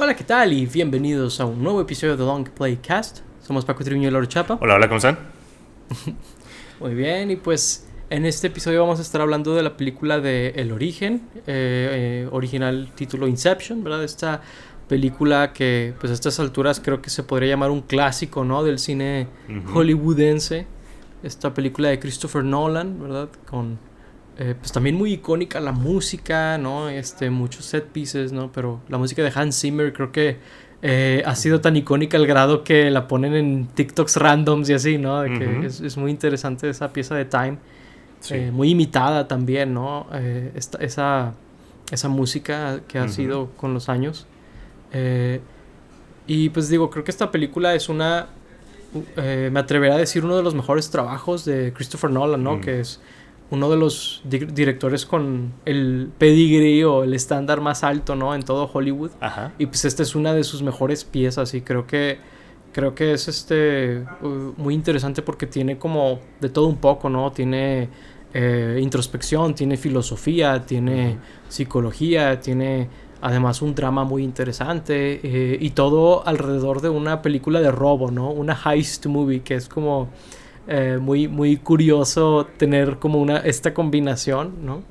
Hola, ¿qué tal? Y bienvenidos a un nuevo episodio de Long Play Cast. Somos Paco Triviño y Laura Chapa. Hola, hola, ¿cómo están? Muy bien, y pues en este episodio vamos a estar hablando de la película de El Origen, original título Inception, ¿verdad? Esta película que pues a estas alturas creo que se podría llamar un clásico, ¿no? Del cine hollywoodense. Esta película de Christopher Nolan, ¿verdad? Con pues también muy icónica la música, ¿no? Muchos set pieces, ¿no? Pero la música de Hans Zimmer creo que ha sido tan icónica al grado que la ponen en TikToks randoms y así, ¿no? De que es muy interesante esa pieza de Time. Sí. Muy imitada también, ¿no? Esa música que ha sido con los años. Y pues digo, creo que esta película es me atrevería a decir uno de los mejores trabajos de Christopher Nolan, ¿no? Que es uno de los directores con el pedigree o el estándar más alto, ¿no? En todo Hollywood. Ajá. Y pues esta es una de sus mejores piezas y creo que es muy interesante porque tiene como de todo un poco, ¿no? Tiene introspección, tiene filosofía, tiene psicología, tiene además un drama muy interesante y todo alrededor de una película de robo, ¿no? Una heist movie que es como muy curioso tener como esta combinación, ¿no?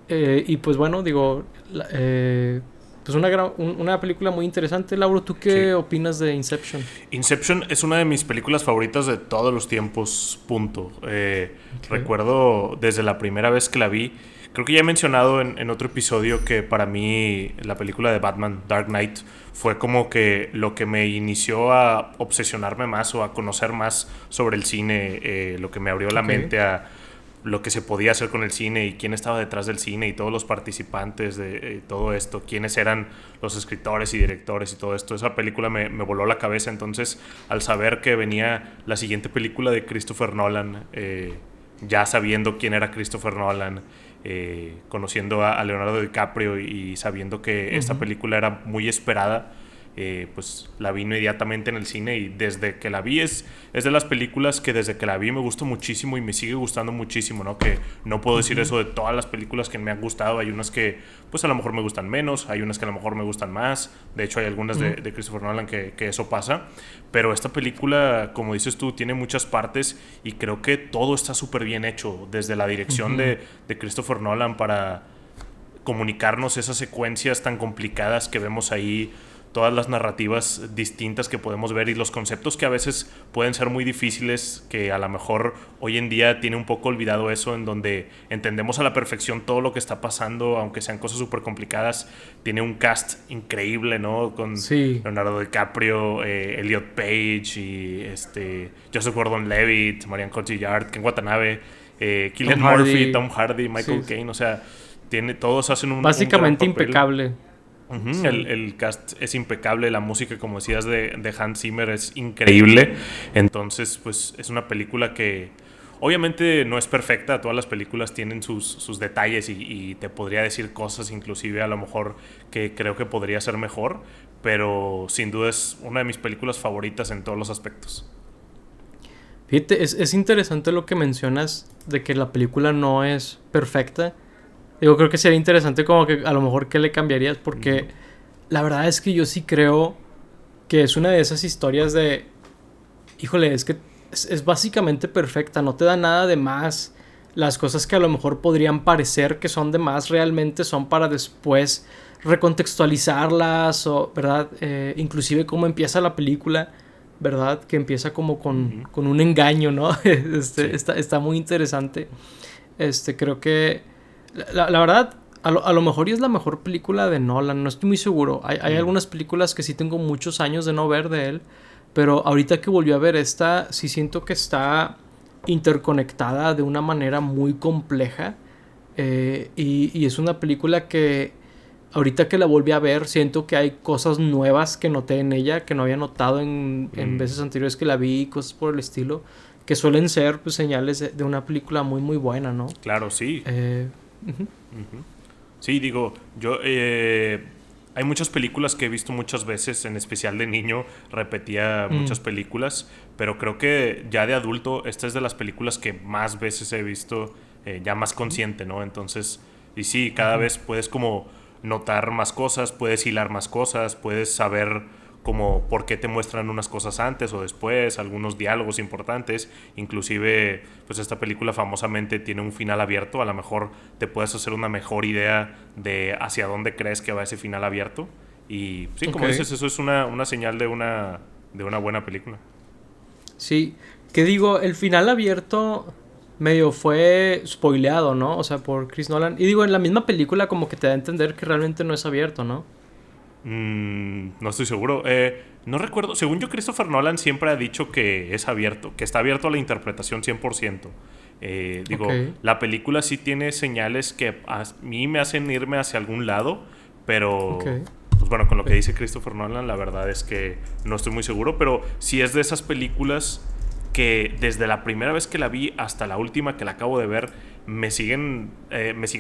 Y pues bueno, digo, pues una película muy interesante. Lauro, ¿tú qué opinas de Inception? Inception es una de mis películas favoritas de todos los tiempos, punto. Recuerdo desde la primera vez que la vi. Creo que ya he mencionado en otro episodio que para mí la película de Batman, Dark Knight, fue como que lo que me inició a obsesionarme más o a conocer más sobre el cine, lo que me abrió la mente a lo que se podía hacer con el cine y quién estaba detrás del cine y todos los participantes de todo esto, quiénes eran los escritores y directores y todo esto. Esa película me voló la cabeza. Entonces, al saber que venía la siguiente película de Christopher Nolan, ya sabiendo quién era Christopher Nolan, conociendo a Leonardo DiCaprio y sabiendo que esta película era muy esperada, pues la vi inmediatamente en el cine y desde que la vi es de las películas que desde que la vi me gustó muchísimo y me sigue gustando muchísimo, ¿no? Que no puedo decir eso de todas las películas que me han gustado. Hay unas que pues a lo mejor me gustan menos, hay unas que a lo mejor me gustan más. De hecho hay algunas de Christopher Nolan que eso pasa, pero esta película, como dices tú, tiene muchas partes y creo que todo está súper bien hecho desde la dirección de Christopher Nolan para comunicarnos esas secuencias tan complicadas que vemos ahí, todas las narrativas distintas que podemos ver y los conceptos que a veces pueden ser muy difíciles, que a lo mejor hoy en día tiene un poco olvidado eso, en donde entendemos a la perfección todo lo que está pasando, aunque sean cosas súper complicadas. Tiene un cast increíble, ¿no? Con Leonardo DiCaprio, Elliot Page y Joseph Gordon-Levitt, Marianne Cotillard, Ken Watanabe, Cillian Murphy, Tom Hardy, Michael Caine. O sea, todos hacen un básicamente un gran papel. Impecable. El cast es impecable, la música, como decías, de Hans Zimmer es increíble. Entonces, pues es una película que obviamente no es perfecta. Todas las películas tienen sus detalles y te podría decir cosas, inclusive a lo mejor que creo que podría ser mejor, pero sin duda es una de mis películas favoritas en todos los aspectos. Fíjate, es interesante lo que mencionas de que la película no es perfecta. Digo, creo que sería interesante como que a lo mejor qué le cambiarías, porque la verdad es que yo sí creo que es una de esas historias de, híjole, es que es básicamente perfecta, no te da nada de más. Las cosas que a lo mejor podrían parecer que son de más realmente son para después recontextualizarlas, o, ¿verdad? Inclusive cómo empieza la película, ¿verdad? Que empieza como con un engaño, ¿no? Está muy interesante. Creo que la verdad, a lo mejor y es la mejor película de Nolan, no estoy muy seguro. Hay algunas películas que sí tengo muchos años de no ver de él, pero ahorita que volví a ver esta, sí siento que está interconectada de una manera muy compleja. Y es una película que ahorita que la volví a ver, siento que hay cosas nuevas que noté en ella, que no había notado en veces anteriores que la vi, cosas por el estilo, que suelen ser pues señales de una película muy muy buena, ¿no? Claro, sí. Sí, digo, yo hay muchas películas que he visto muchas veces, en especial de niño, repetía muchas películas, pero creo que ya de adulto esta es de las películas que más veces he visto, ya más consciente, ¿no? Entonces, y sí, cada vez puedes como notar más cosas, puedes hilar más cosas, puedes saber como por qué te muestran unas cosas antes o después, algunos diálogos importantes. Inclusive, pues esta película famosamente tiene un final abierto. A lo mejor te puedes hacer una mejor idea de hacia dónde crees que va ese final abierto. Y sí, como dices, eso es una señal de una buena película. Sí, que digo, el final abierto medio fue spoileado, ¿no? O sea, por Chris Nolan. Y digo, en la misma película como que te da a entender que realmente no es abierto, ¿no? No estoy seguro. No recuerdo. Según yo, Christopher Nolan siempre ha dicho que es abierto, que está abierto a la interpretación 100%. Digo, la película sí tiene señales que a mí me hacen irme hacia algún lado, pero pues bueno, con lo que dice Christopher Nolan, la verdad es que no estoy muy seguro, pero sí es de esas películas que desde la primera vez que la vi hasta la última que la acabo de ver, me sigue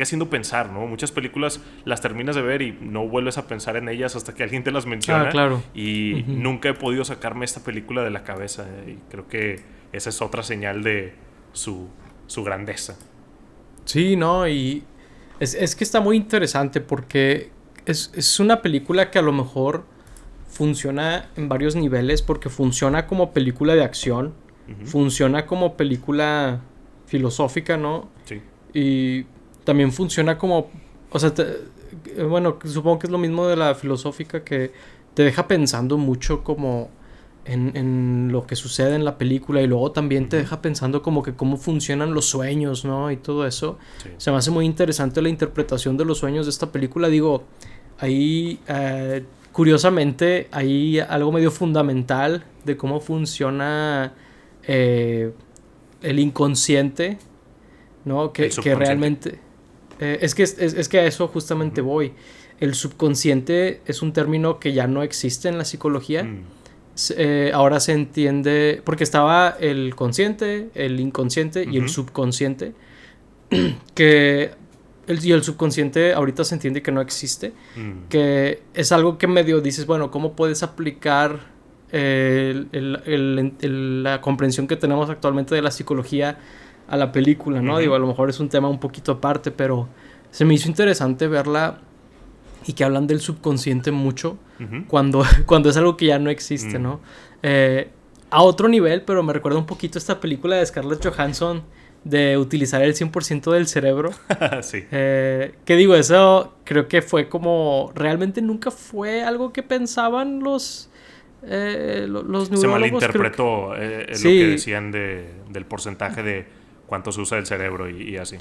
haciendo pensar, ¿no? Muchas películas las terminas de ver y no vuelves a pensar en ellas hasta que alguien te las menciona. Claro. Y nunca he podido sacarme esta película de la cabeza. Y creo que esa es otra señal de su grandeza. Sí, ¿no? Y es que está muy interesante porque es una película que a lo mejor funciona en varios niveles, porque funciona como película de acción, funciona como película filosófica, ¿no? Sí. Y también funciona como, o sea, bueno, supongo que es lo mismo de la filosófica, que te deja pensando mucho como en lo que sucede en la película, y luego también te deja pensando como que cómo funcionan los sueños, ¿no? Y todo eso. Sí. Se me hace muy interesante la interpretación de los sueños de esta película. Digo, ahí curiosamente hay algo medio fundamental de cómo funciona el inconsciente, ¿no? Que realmente es que a eso justamente voy. El subconsciente es un término que ya no existe en la psicología. Ahora se entiende, porque estaba el consciente, el inconsciente y el subconsciente, que el subconsciente ahorita se entiende que no existe, que es algo que medio dices, bueno, ¿cómo puedes aplicar la comprensión que tenemos actualmente de la psicología a la película, ¿no? Digo, a lo mejor es un tema un poquito aparte, pero se me hizo interesante verla y que hablan del subconsciente mucho cuando es algo que ya no existe, ¿no? A otro nivel, pero me recuerda un poquito esta película de Scarlett Johansson de utilizar el 100% del cerebro. Sí. Que digo, eso creo que fue como... Realmente nunca fue algo que pensaban los neurólogos. Se malinterpretó lo que decían del porcentaje de cuánto se usa el cerebro y así.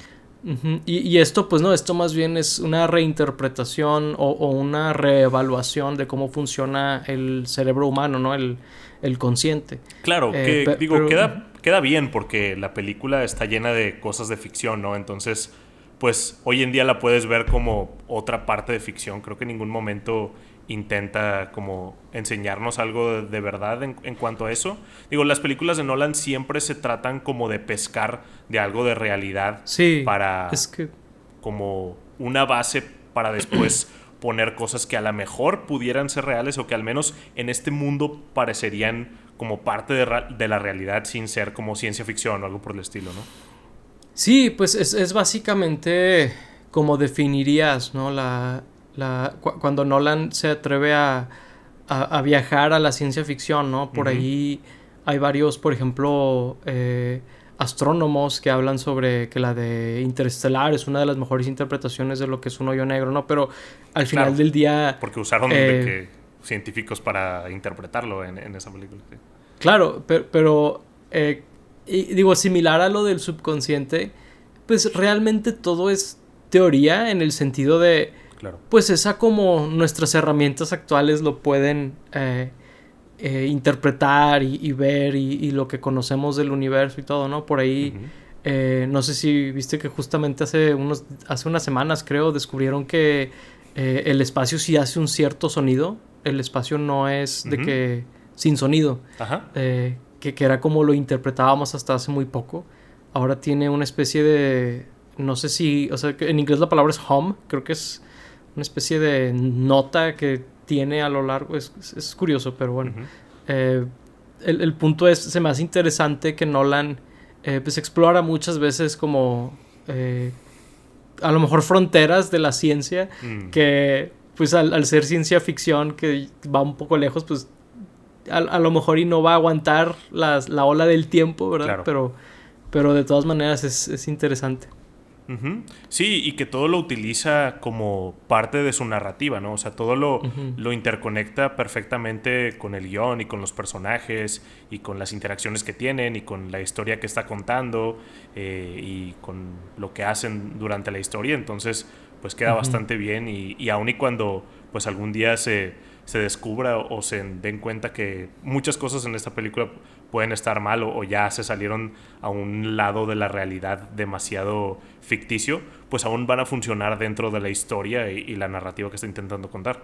Y esto, pues no, esto más bien es una reinterpretación o una reevaluación de cómo funciona el cerebro humano, ¿no? El consciente. Claro, queda bien porque la película está llena de cosas de ficción, ¿no? Entonces, pues hoy en día la puedes ver como otra parte de ficción. Creo que en ningún momento intenta como enseñarnos algo de verdad en cuanto a eso. Digo, las películas de Nolan siempre se tratan como de pescar de algo de realidad para como una base para después poner cosas que a lo mejor pudieran ser reales o que al menos en este mundo parecerían como parte de la realidad sin ser como ciencia ficción o algo por el estilo, ¿no? Sí, pues es básicamente como definirías, ¿no? Cuando Nolan se atreve a viajar a la ciencia ficción, ¿no? Por ahí hay varios, por ejemplo, astrónomos que hablan sobre que la de Interestelar es una de las mejores interpretaciones de lo que es un hoyo negro, ¿no? Pero al final del día... Porque usaron científicos para interpretarlo en esa película. Sí. Claro, pero y digo, similar a lo del subconsciente, pues realmente todo es teoría en el sentido de... Claro. Pues esa como nuestras herramientas actuales lo pueden interpretar y ver y lo que conocemos del universo y todo, ¿no? Por ahí, no sé si viste que justamente hace unas semanas, creo, descubrieron que el espacio sí hace un cierto sonido. El espacio no es de que sin sonido. Ajá. Que era como lo interpretábamos hasta hace muy poco. Ahora tiene una especie de... No sé si... O sea, en inglés la palabra es hum. Creo que es una especie de nota que tiene a lo largo. Es curioso, pero bueno. El punto es... Se me hace interesante que Nolan pues explora muchas veces como... a lo mejor fronteras de la ciencia que pues al ser ciencia ficción que va un poco lejos, pues a lo mejor y no va a aguantar la ola del tiempo, ¿verdad? Claro. Pero de todas maneras es interesante. Uh-huh. Sí, y que todo lo utiliza como parte de su narrativa, ¿no? O sea, todo lo interconecta perfectamente con el guión y con los personajes y con las interacciones que tienen y con la historia que está contando y con lo que hacen durante la historia. Entonces, pues queda bastante bien y aun y cuando pues algún día se descubra o se den cuenta que muchas cosas en esta película pueden estar mal o ya se salieron a un lado de la realidad demasiado ficticio, pues aún van a funcionar dentro de la historia y la narrativa que está intentando contar.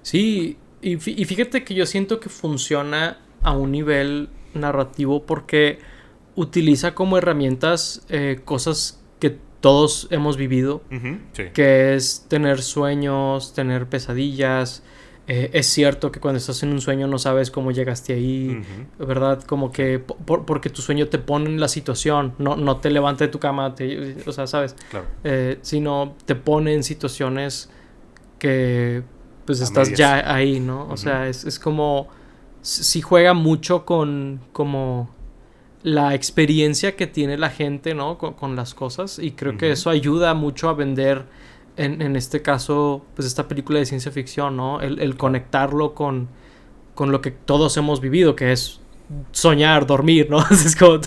Sí, y fíjate que yo siento que funciona a un nivel narrativo porque utiliza como herramientas cosas que todos hemos vivido, Sí. que es tener sueños, tener pesadillas. Es cierto que cuando estás en un sueño no sabes cómo llegaste ahí, ¿verdad? Como que porque tu sueño te pone en la situación, no te levanta de tu cama, o sea, ¿sabes? Claro. Sino te pone en situaciones que pues A estás medias. ya ahí, ¿no? O sea, es como... Sí juega mucho con como la experiencia que tiene la gente, ¿no? Con las cosas, y creo que eso ayuda mucho a vender en este caso, pues esta película de ciencia ficción, ¿no? El conectarlo con lo que todos hemos vivido, que es soñar, dormir, ¿no? Es como...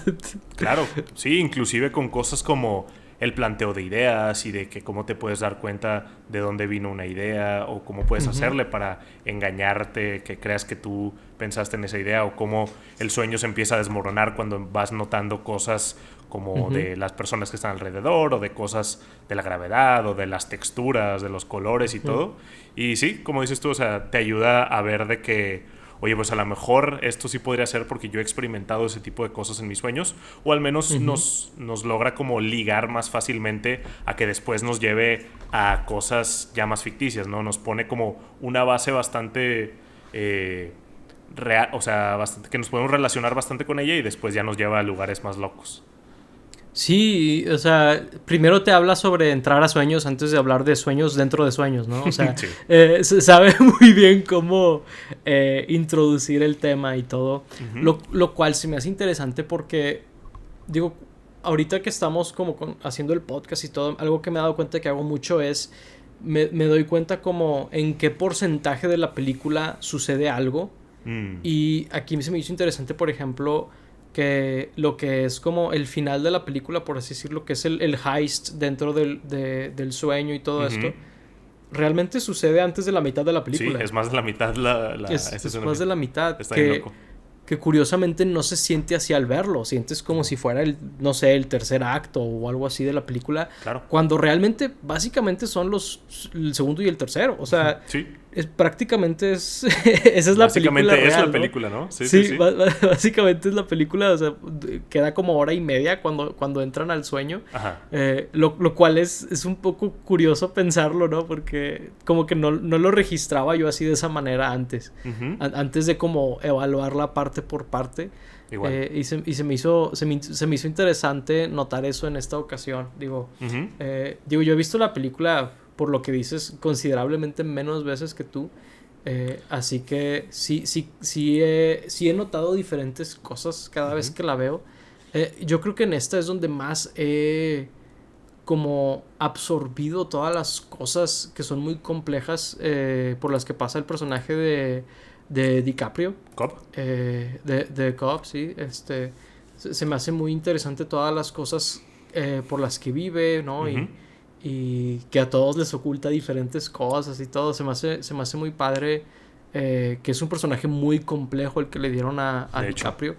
Claro, sí, inclusive con cosas como el planteo de ideas y de que cómo te puedes dar cuenta de dónde vino una idea o cómo puedes hacerle para engañarte, que creas que tú pensaste en esa idea o cómo el sueño se empieza a desmoronar cuando vas notando cosas como de las personas que están alrededor o de cosas de la gravedad o de las texturas, de los colores y todo. Y sí, como dices tú, o sea, te ayuda a ver de que oye, pues a lo mejor esto sí podría ser porque yo he experimentado ese tipo de cosas en mis sueños, o al menos nos logra como ligar más fácilmente a que después nos lleve a cosas ya más ficticias, ¿no? Nos pone como una base bastante real, o sea, bastante, que nos podemos relacionar bastante con ella y después ya nos lleva a lugares más locos. Sí, o sea, primero te habla sobre entrar a sueños antes de hablar de sueños dentro de sueños, ¿no? O sea, Sí. Se sabe muy bien cómo introducir el tema y todo, lo cual se me hace interesante porque, digo, ahorita que estamos como haciendo el podcast y todo, algo que me he dado cuenta que hago mucho es, me doy cuenta como en qué porcentaje de la película sucede algo, y aquí se me hizo interesante, por ejemplo, que lo que es como el final de la película, por así decirlo, que es el heist dentro del sueño y todo esto, realmente sucede antes de la mitad de la película. Sí, es más de la mitad es más de la mitad. Está bien loco. Que curiosamente no se siente así al verlo. Sientes como si fuera no sé, el tercer acto o algo así de la película. Claro. Cuando realmente, básicamente son el segundo y el tercero. O sea, sí. Prácticamente esa es la película real, es la ¿no? película, ¿no? Sí. Básicamente es la película, o sea, queda como hora y media cuando entran al sueño. Ajá. Lo cual es un poco curioso pensarlo, ¿no? Porque como que no lo registraba yo así de esa manera antes. Antes de como evaluarla parte por parte. Igual. Y se me hizo interesante notar eso en esta ocasión. Digo, yo he visto la película, por lo que dices, considerablemente menos veces que tú. Así que sí he notado diferentes cosas cada vez que la veo. Yo creo que en esta es donde más he como absorbido todas las cosas que son muy complejas por las que pasa el personaje de DiCaprio. ¿Cobb? De Cobb, sí. Se me hace muy interesante todas las cosas por las que vive, ¿no? Y que a todos les oculta diferentes cosas y todo. Se me hace muy padre que es un personaje muy complejo el que le dieron a DiCaprio.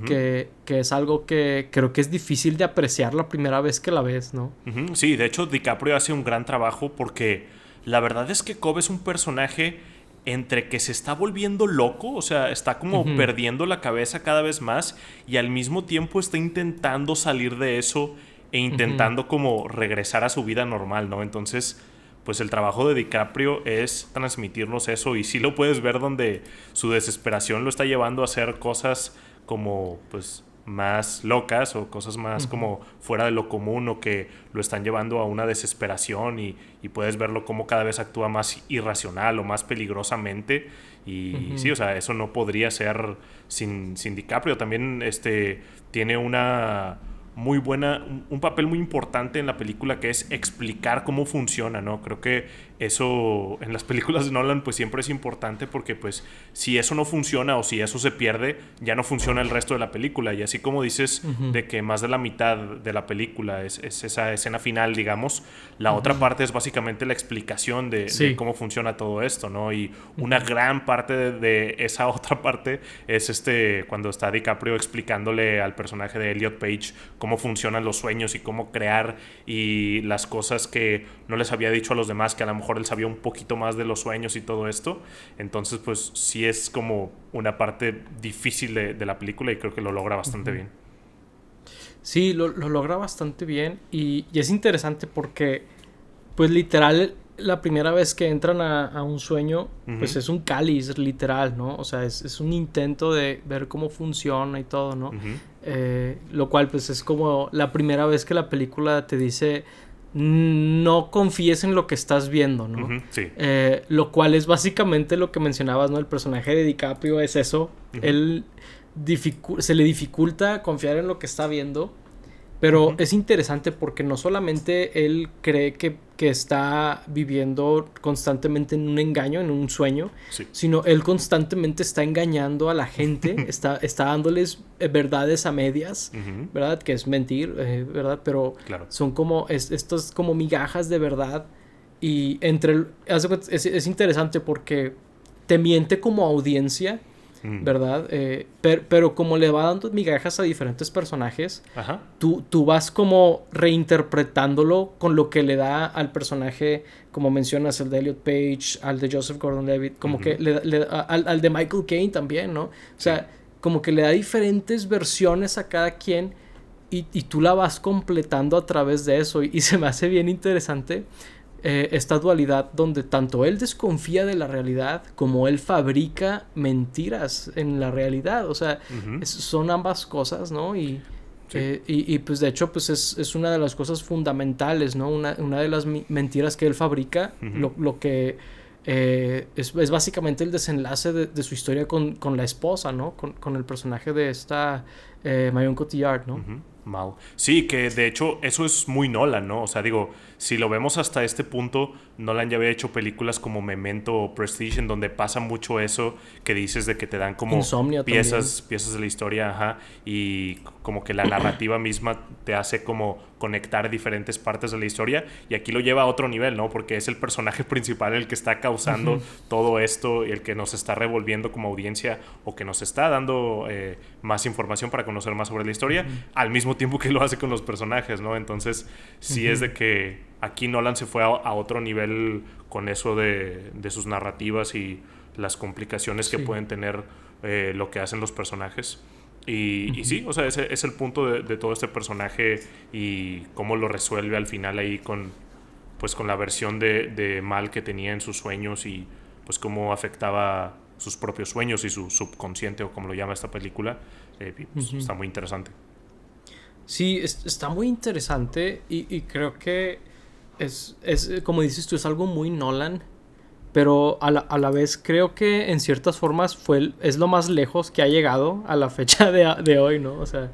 Que es algo que creo que es difícil de apreciar la primera vez que la ves, ¿no? Sí, de hecho DiCaprio hace un gran trabajo porque la verdad es que Cobb es un personaje entre que se está volviendo loco, o sea, está como perdiendo la cabeza cada vez más y al mismo tiempo está intentando salir de eso e intentando como regresar a su vida normal, ¿no? Entonces, pues el trabajo de DiCaprio es transmitirnos eso y sí lo puedes ver donde su desesperación lo está llevando a hacer cosas como, pues, más locas o cosas más como fuera de lo común o que lo están llevando a una desesperación y puedes verlo como cada vez actúa más irracional o más peligrosamente y sí, o sea, eso no podría ser sin DiCaprio. También tiene una muy buena, un papel muy importante en la película que es explicar cómo funciona, ¿no? Creo que eso en las películas de Nolan pues siempre es importante porque pues si eso no funciona o si eso se pierde, ya no funciona el resto de la película. Y así como dices de que más de la mitad de la película es esa escena final, digamos, la otra parte es básicamente la explicación de cómo funciona todo esto, ¿no? Y una gran parte de esa otra parte es cuando está DiCaprio explicándole al personaje de Elliot Page cómo funcionan los sueños y cómo crear y las cosas que no les había dicho a los demás, que a lo mejor él sabía un poquito más de los sueños y todo esto. Entonces pues sí es como una parte difícil de la película y creo que lo logra bastante bien. Sí, lo logra bastante bien y es interesante porque pues literal la primera vez que entran a un sueño pues es un cáliz literal, ¿no? O sea, es un intento de ver cómo funciona y todo, ¿no? Lo cual pues es como la primera vez que la película te dice no confíes en lo que estás viendo, ¿no? Sí. Lo cual es básicamente lo que mencionabas, ¿no? El personaje de DiCaprio es eso. Él se le dificulta confiar en lo que está viendo. Pero es interesante porque no solamente él cree que está viviendo constantemente en un engaño, en un sueño, sino él constantemente está engañando a la gente, está dándoles verdades a medias, ¿verdad? Que es mentir, ¿verdad? Pero son como estas como migajas de verdad y es interesante porque te miente como audiencia, ¿verdad? Pero como le va dando migajas a diferentes personajes, tú vas como reinterpretándolo con lo que le da al personaje, como mencionas, el de Elliot Page, al de Joseph Gordon-Levitt, como que al de Michael Caine también, ¿no? O sea, como que le da diferentes versiones a cada quien y tú la vas completando a través de eso y se me hace bien interesante esta dualidad donde tanto él desconfía de la realidad como él fabrica mentiras en la realidad. O sea, son ambas cosas, ¿no? Y pues de hecho pues es una de las cosas fundamentales, ¿no? Una de las mentiras que él fabrica, lo que es básicamente el desenlace de su historia con la esposa, ¿no? Con el personaje de esta Marion Cotillard, ¿no? Mal. Sí, que de hecho eso es muy Nolan, ¿no? O sea, digo, si lo vemos hasta este punto, Nolan ya había hecho películas como Memento o Prestige en donde pasa mucho eso que dices de que te dan como piezas de la historia, y como que la narrativa misma te hace como conectar diferentes partes de la historia y aquí lo lleva a otro nivel, ¿no? Porque es el personaje principal el que está causando todo esto y el que nos está revolviendo como audiencia o que nos está dando más información para conocer más sobre la historia, al mismo tiempo que lo hace con los personajes, ¿no? Entonces sí es de que aquí Nolan se fue a otro nivel con eso de sus narrativas y las complicaciones que pueden tener lo que hacen los personajes. Y sí, o sea, ese es el punto de todo este personaje y cómo lo resuelve al final ahí con la versión de mal que tenía en sus sueños y pues cómo afectaba sus propios sueños y su subconsciente o como lo llama esta película. Pues, está muy interesante. Sí, está muy interesante y creo que es como dices tú, es algo muy Nolan, pero a la vez creo que en ciertas formas es lo más lejos que ha llegado a la fecha de hoy, ¿no? O sea,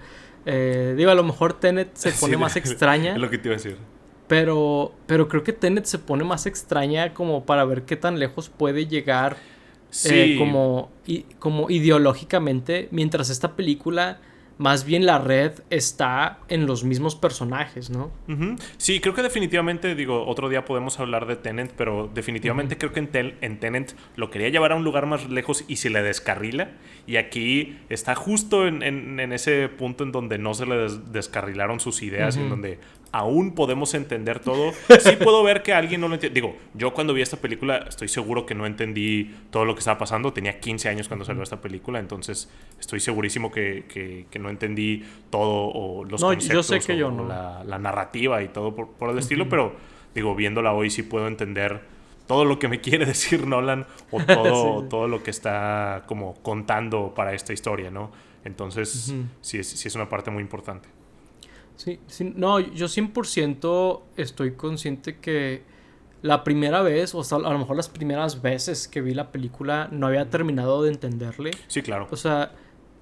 digo, a lo mejor Tenet se pone más extraña. Es lo que te iba a decir. Pero creo que Tenet se pone más extraña como para ver qué tan lejos puede llegar como ideológicamente, mientras esta película más bien la red está en los mismos personajes, ¿no? Sí, creo que definitivamente, digo, otro día podemos hablar de Tenet, pero definitivamente creo que en Tenet lo quería llevar a un lugar más lejos y se le descarrila. Y aquí está justo en ese punto en donde no se le descarrilaron sus ideas y en donde aún podemos entender todo. Sí puedo ver que alguien no lo entiende. Digo, yo cuando vi esta película estoy seguro que no entendí todo lo que estaba pasando. Tenía 15 años cuando salió esta película, entonces estoy segurísimo que no entendí todo o los conceptos yo sé que yo no. la narrativa y todo por el estilo, pero digo, viéndola hoy sí puedo entender todo lo que me quiere decir Nolan o todo lo que está como contando para esta historia, ¿no? Entonces, sí es una parte muy importante. Sí, sí, no, yo 100% estoy consciente que la primera vez, o sea, a lo mejor las primeras veces que vi la película no había terminado de entenderle. Sí, claro. O sea,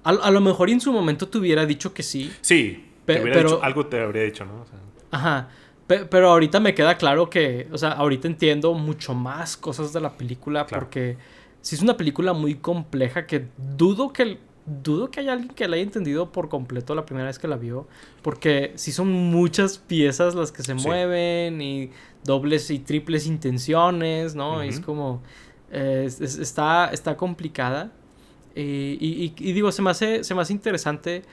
a lo mejor en su momento te hubiera dicho que sí. Sí, te hubiera pero... dicho, algo te habría dicho, ¿no? O sea, Ajá. Pero ahorita me queda claro que, o sea, ahorita entiendo mucho más cosas de la película claro. porque sí es una película muy compleja que dudo que haya alguien que la haya entendido por completo la primera vez que la vio, porque sí son muchas piezas las que se mueven y dobles y triples intenciones, ¿no? Es como está complicada y digo, se me hace interesante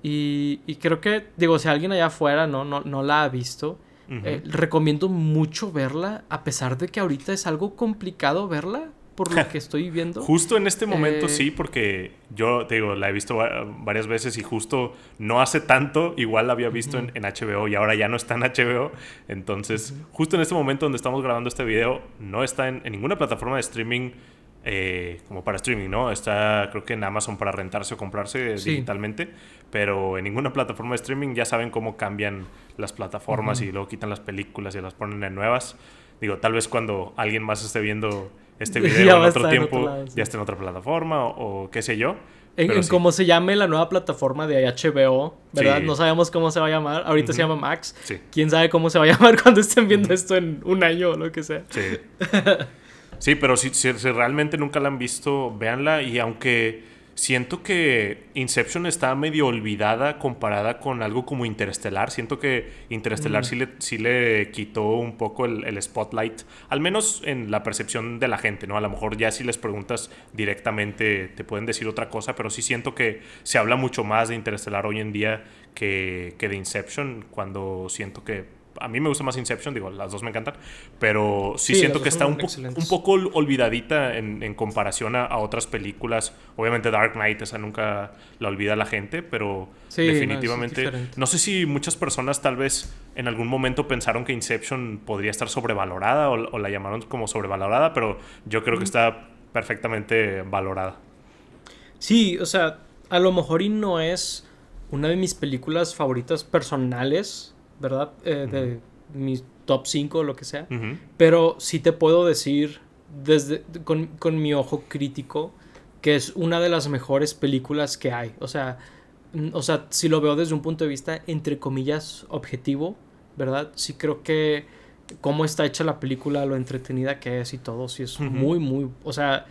y creo que, digo, si alguien allá afuera no la ha visto, recomiendo mucho verla, a pesar de que ahorita es algo complicado verla, por lo que estoy viendo. Justo en este momento sí, porque yo, te digo, la he visto varias veces y justo no hace tanto, igual la había visto en HBO y ahora ya no está en HBO. Entonces, justo en este momento donde estamos grabando este video, no está en ninguna plataforma de streaming como para streaming, ¿no? Está creo que en Amazon para rentarse o comprarse digitalmente, pero en ninguna plataforma de streaming. Ya saben cómo cambian las plataformas y luego quitan las películas y las ponen en nuevas. Digo, tal vez cuando alguien más esté viendo este video en otro tiempo, en otro lado, ya esté en otra plataforma o qué sé yo. En cómo se llame la nueva plataforma de HBO, ¿verdad? Sí. No sabemos cómo se va a llamar. Ahorita se llama Max. Sí. ¿Quién sabe cómo se va a llamar cuando estén viendo esto en un año o lo que sea? Sí. Sí, pero si realmente nunca la han visto, véanla. Y aunque siento que Inception está medio olvidada comparada con algo como Interestelar, siento que Interestelar sí le quitó un poco el spotlight, al menos en la percepción de la gente, ¿no? A lo mejor ya si les preguntas directamente te pueden decir otra cosa, pero sí siento que se habla mucho más de Interestelar hoy en día que de Inception, cuando siento que a mí me gusta más Inception, digo, las dos me encantan, pero sí siento que está un poco olvidadita en comparación a otras películas. Obviamente Dark Knight, esa nunca la olvida la gente, pero definitivamente no sé si muchas personas tal vez en algún momento pensaron que Inception podría estar sobrevalorada o la llamaron como sobrevalorada, pero yo creo que está perfectamente valorada. Sí, o sea, a lo mejor y no es una de mis películas favoritas personales, ¿verdad? De mis top 5 o lo que sea. Pero sí te puedo decir con mi ojo crítico que es una de las mejores películas que hay. O sea, si lo veo desde un punto de vista, entre comillas, objetivo, ¿verdad? Sí creo que cómo está hecha la película, lo entretenida que es y todo, sí es muy, muy... O sea,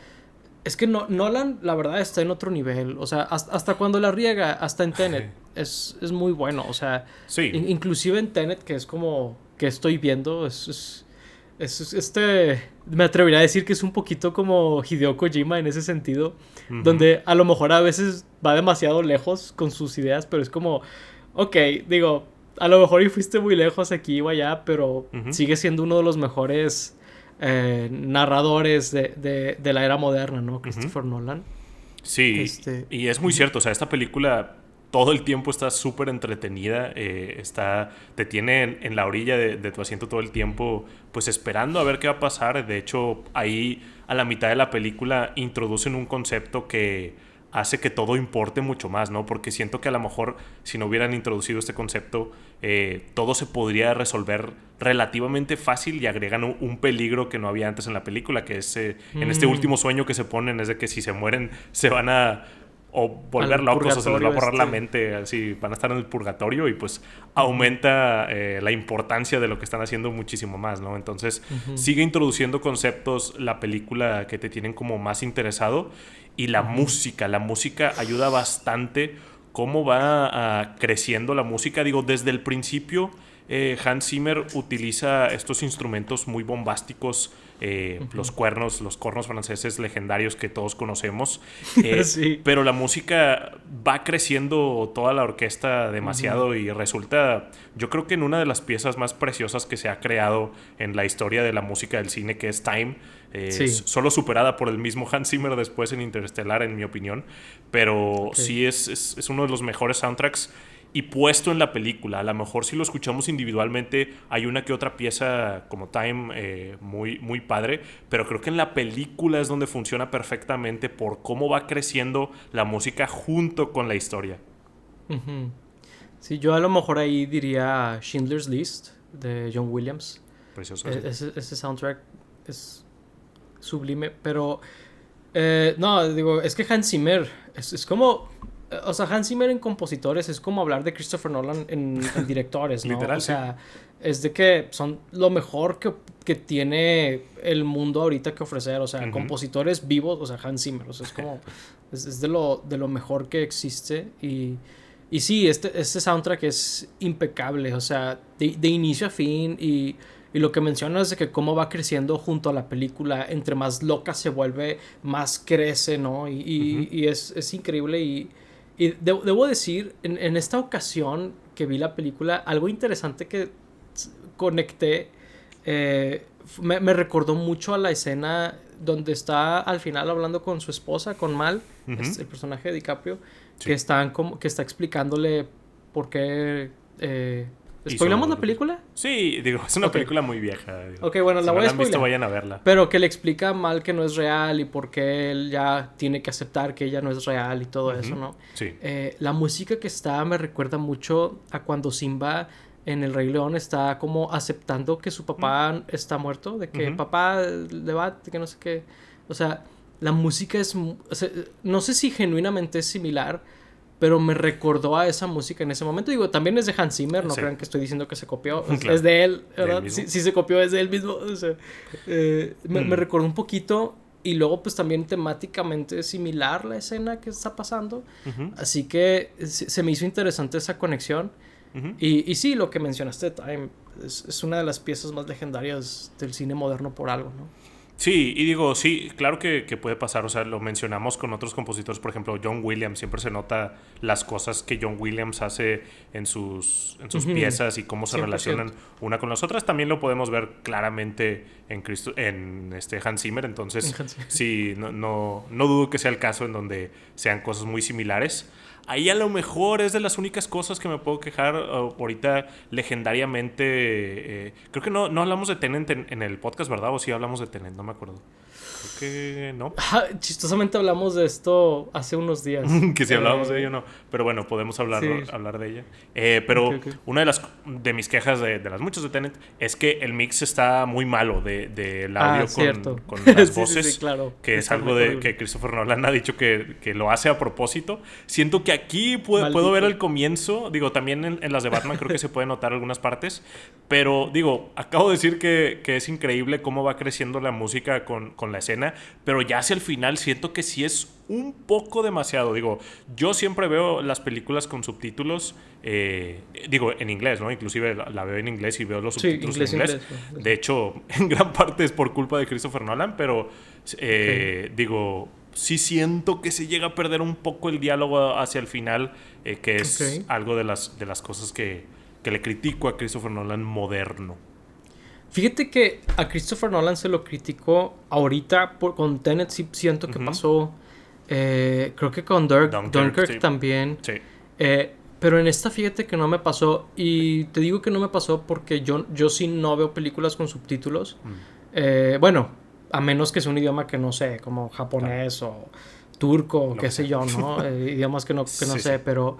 es que Nolan, la verdad, está en otro nivel. O sea, hasta cuando la riega, hasta en Tenet, es muy bueno. O sea, inclusive en Tenet, que es como que estoy viendo, me atrevería a decir que es un poquito como Hideo Kojima en ese sentido, donde a lo mejor a veces va demasiado lejos con sus ideas, pero es como, ok, digo, a lo mejor y fuiste muy lejos aquí o allá, pero sigue siendo uno de los mejores narradores de la era moderna, ¿no? Christopher Nolan. Sí, y es muy cierto, o sea, esta película todo el tiempo está súper entretenida, te tiene en la orilla de tu asiento todo el tiempo, pues esperando a ver qué va a pasar. De hecho, ahí a la mitad de la película introducen un concepto que hace que todo importe mucho más, ¿no? Porque siento que a lo mejor si no hubieran introducido este concepto, todo se podría resolver relativamente fácil y agregan un peligro que no había antes en la película, que es en este último sueño que se ponen, es de que si se mueren se van a volver locos o se les va a borrar la mente, así van a estar en el purgatorio y pues aumenta la importancia de lo que están haciendo muchísimo más, ¿no? Entonces sigue introduciendo conceptos la película que te tienen como más interesado. Y la música ayuda bastante. Cómo va creciendo la música. Digo, desde el principio Hans Zimmer utiliza estos instrumentos muy bombásticos, los cornos franceses legendarios que todos conocemos. Pero la música va creciendo toda la orquesta demasiado y resulta, yo creo que en una de las piezas más preciosas que se ha creado en la historia de la música del cine, que es Time. Solo superada por el mismo Hans Zimmer después en Interestelar, en mi opinión, pero sí es uno de los mejores soundtracks. y puesto en la película. A lo mejor si lo escuchamos individualmente hay una que otra pieza como Time muy, muy padre, pero creo que en la película es donde funciona perfectamente por cómo va creciendo la música junto con la historia. Uh-huh. Sí, yo a lo mejor ahí diría Schindler's List de John Williams. Precioso. Ese soundtrack es sublime, pero no, digo, es que Hans Zimmer es como, o sea, Hans Zimmer en compositores es como hablar de Christopher Nolan en directores, ¿no? Literal, o sea, es de que son lo mejor que tiene el mundo ahorita que ofrecer, o sea, compositores vivos, o sea, Hans Zimmer, o sea, es como, es de lo mejor que existe y sí, este soundtrack es impecable, o sea, de inicio a fin y lo que mencionas de que cómo va creciendo junto a la película, entre más loca se vuelve, más crece, ¿no? Y es increíble y debo decir, en esta ocasión que vi la película, algo interesante que conecté, me recordó mucho a la escena donde está al final hablando con su esposa, con Mal, el personaje de DiCaprio, sí. que está explicándole por qué... ¿Spoilamos la película? Sí, digo, es una película muy vieja. Digo. Ok, bueno, la voy a spoiler. Si no la han visto, vayan a verla. Pero que le explica a Mal que no es real y por qué él ya tiene que aceptar que ella no es real y todo eso, ¿no? Sí. La música que está me recuerda mucho a cuando Simba en El Rey León está como aceptando que su papá está muerto, de que papá le va, de que no sé qué. O sea, la música es... O sea, no sé si genuinamente es similar, pero me recordó a esa música en ese momento. Digo, también es de Hans Zimmer, no crean que estoy diciendo que se copió. Claro. Es de él, ¿verdad? Sí, se copió, es de él mismo. O sea, me recordó un poquito. Y luego, pues, también temáticamente es similar la escena que está pasando. Así que se me hizo interesante esa conexión. Y sí, lo que mencionaste de Time es una de las piezas más legendarias del cine moderno por algo, ¿no? Sí, y digo, sí, claro que puede pasar, o sea, lo mencionamos con otros compositores, por ejemplo, John Williams, siempre se nota las cosas que John Williams hace en sus piezas y cómo se 100%. Relacionan una con las otras, también lo podemos ver claramente en Hans Zimmer, entonces sí, no dudo que sea el caso en donde sean cosas muy similares. Ahí a lo mejor es de las únicas cosas que me puedo quejar ahorita legendariamente. Creo que no hablamos de Tenet en el podcast, ¿verdad? O sí hablamos de Tenet, no me acuerdo. Creo que no. Chistosamente hablamos de esto hace unos días. Que si hablábamos de ello, no. Pero bueno, podemos hablar de ella. Pero okay. Una de mis quejas de las muchas de Tenet es que el mix está muy malo del audio con las voces. Sí, claro. Que es algo que Christopher Nolan ha dicho que lo hace a propósito. Siento que aquí puedo ver el comienzo. Digo, también en las de Batman creo que se puede notar algunas partes. Pero digo, acabo de decir que es increíble cómo va creciendo la música con la escena. Pero ya hacia el final siento que sí es un poco demasiado. Digo, yo siempre veo las películas con subtítulos, digo, en inglés, ¿no? Inclusive la veo en inglés y veo los subtítulos en inglés. De hecho, en gran parte es por culpa de Christopher Nolan, pero digo, sí siento que se llega a perder un poco el diálogo hacia el final, que es algo de las cosas que le critico a Christopher Nolan moderno. Fíjate que a Christopher Nolan se lo criticó ahorita con Tenet, sí siento que pasó. Creo que con Dunkirk sí. También. Sí. Pero en esta fíjate que no me pasó. Y te digo que no me pasó porque yo sí no veo películas con subtítulos. Bueno, a menos que sea un idioma que no sé, como japonés o turco, qué sé yo, ¿no? Idiomas que no sé, pero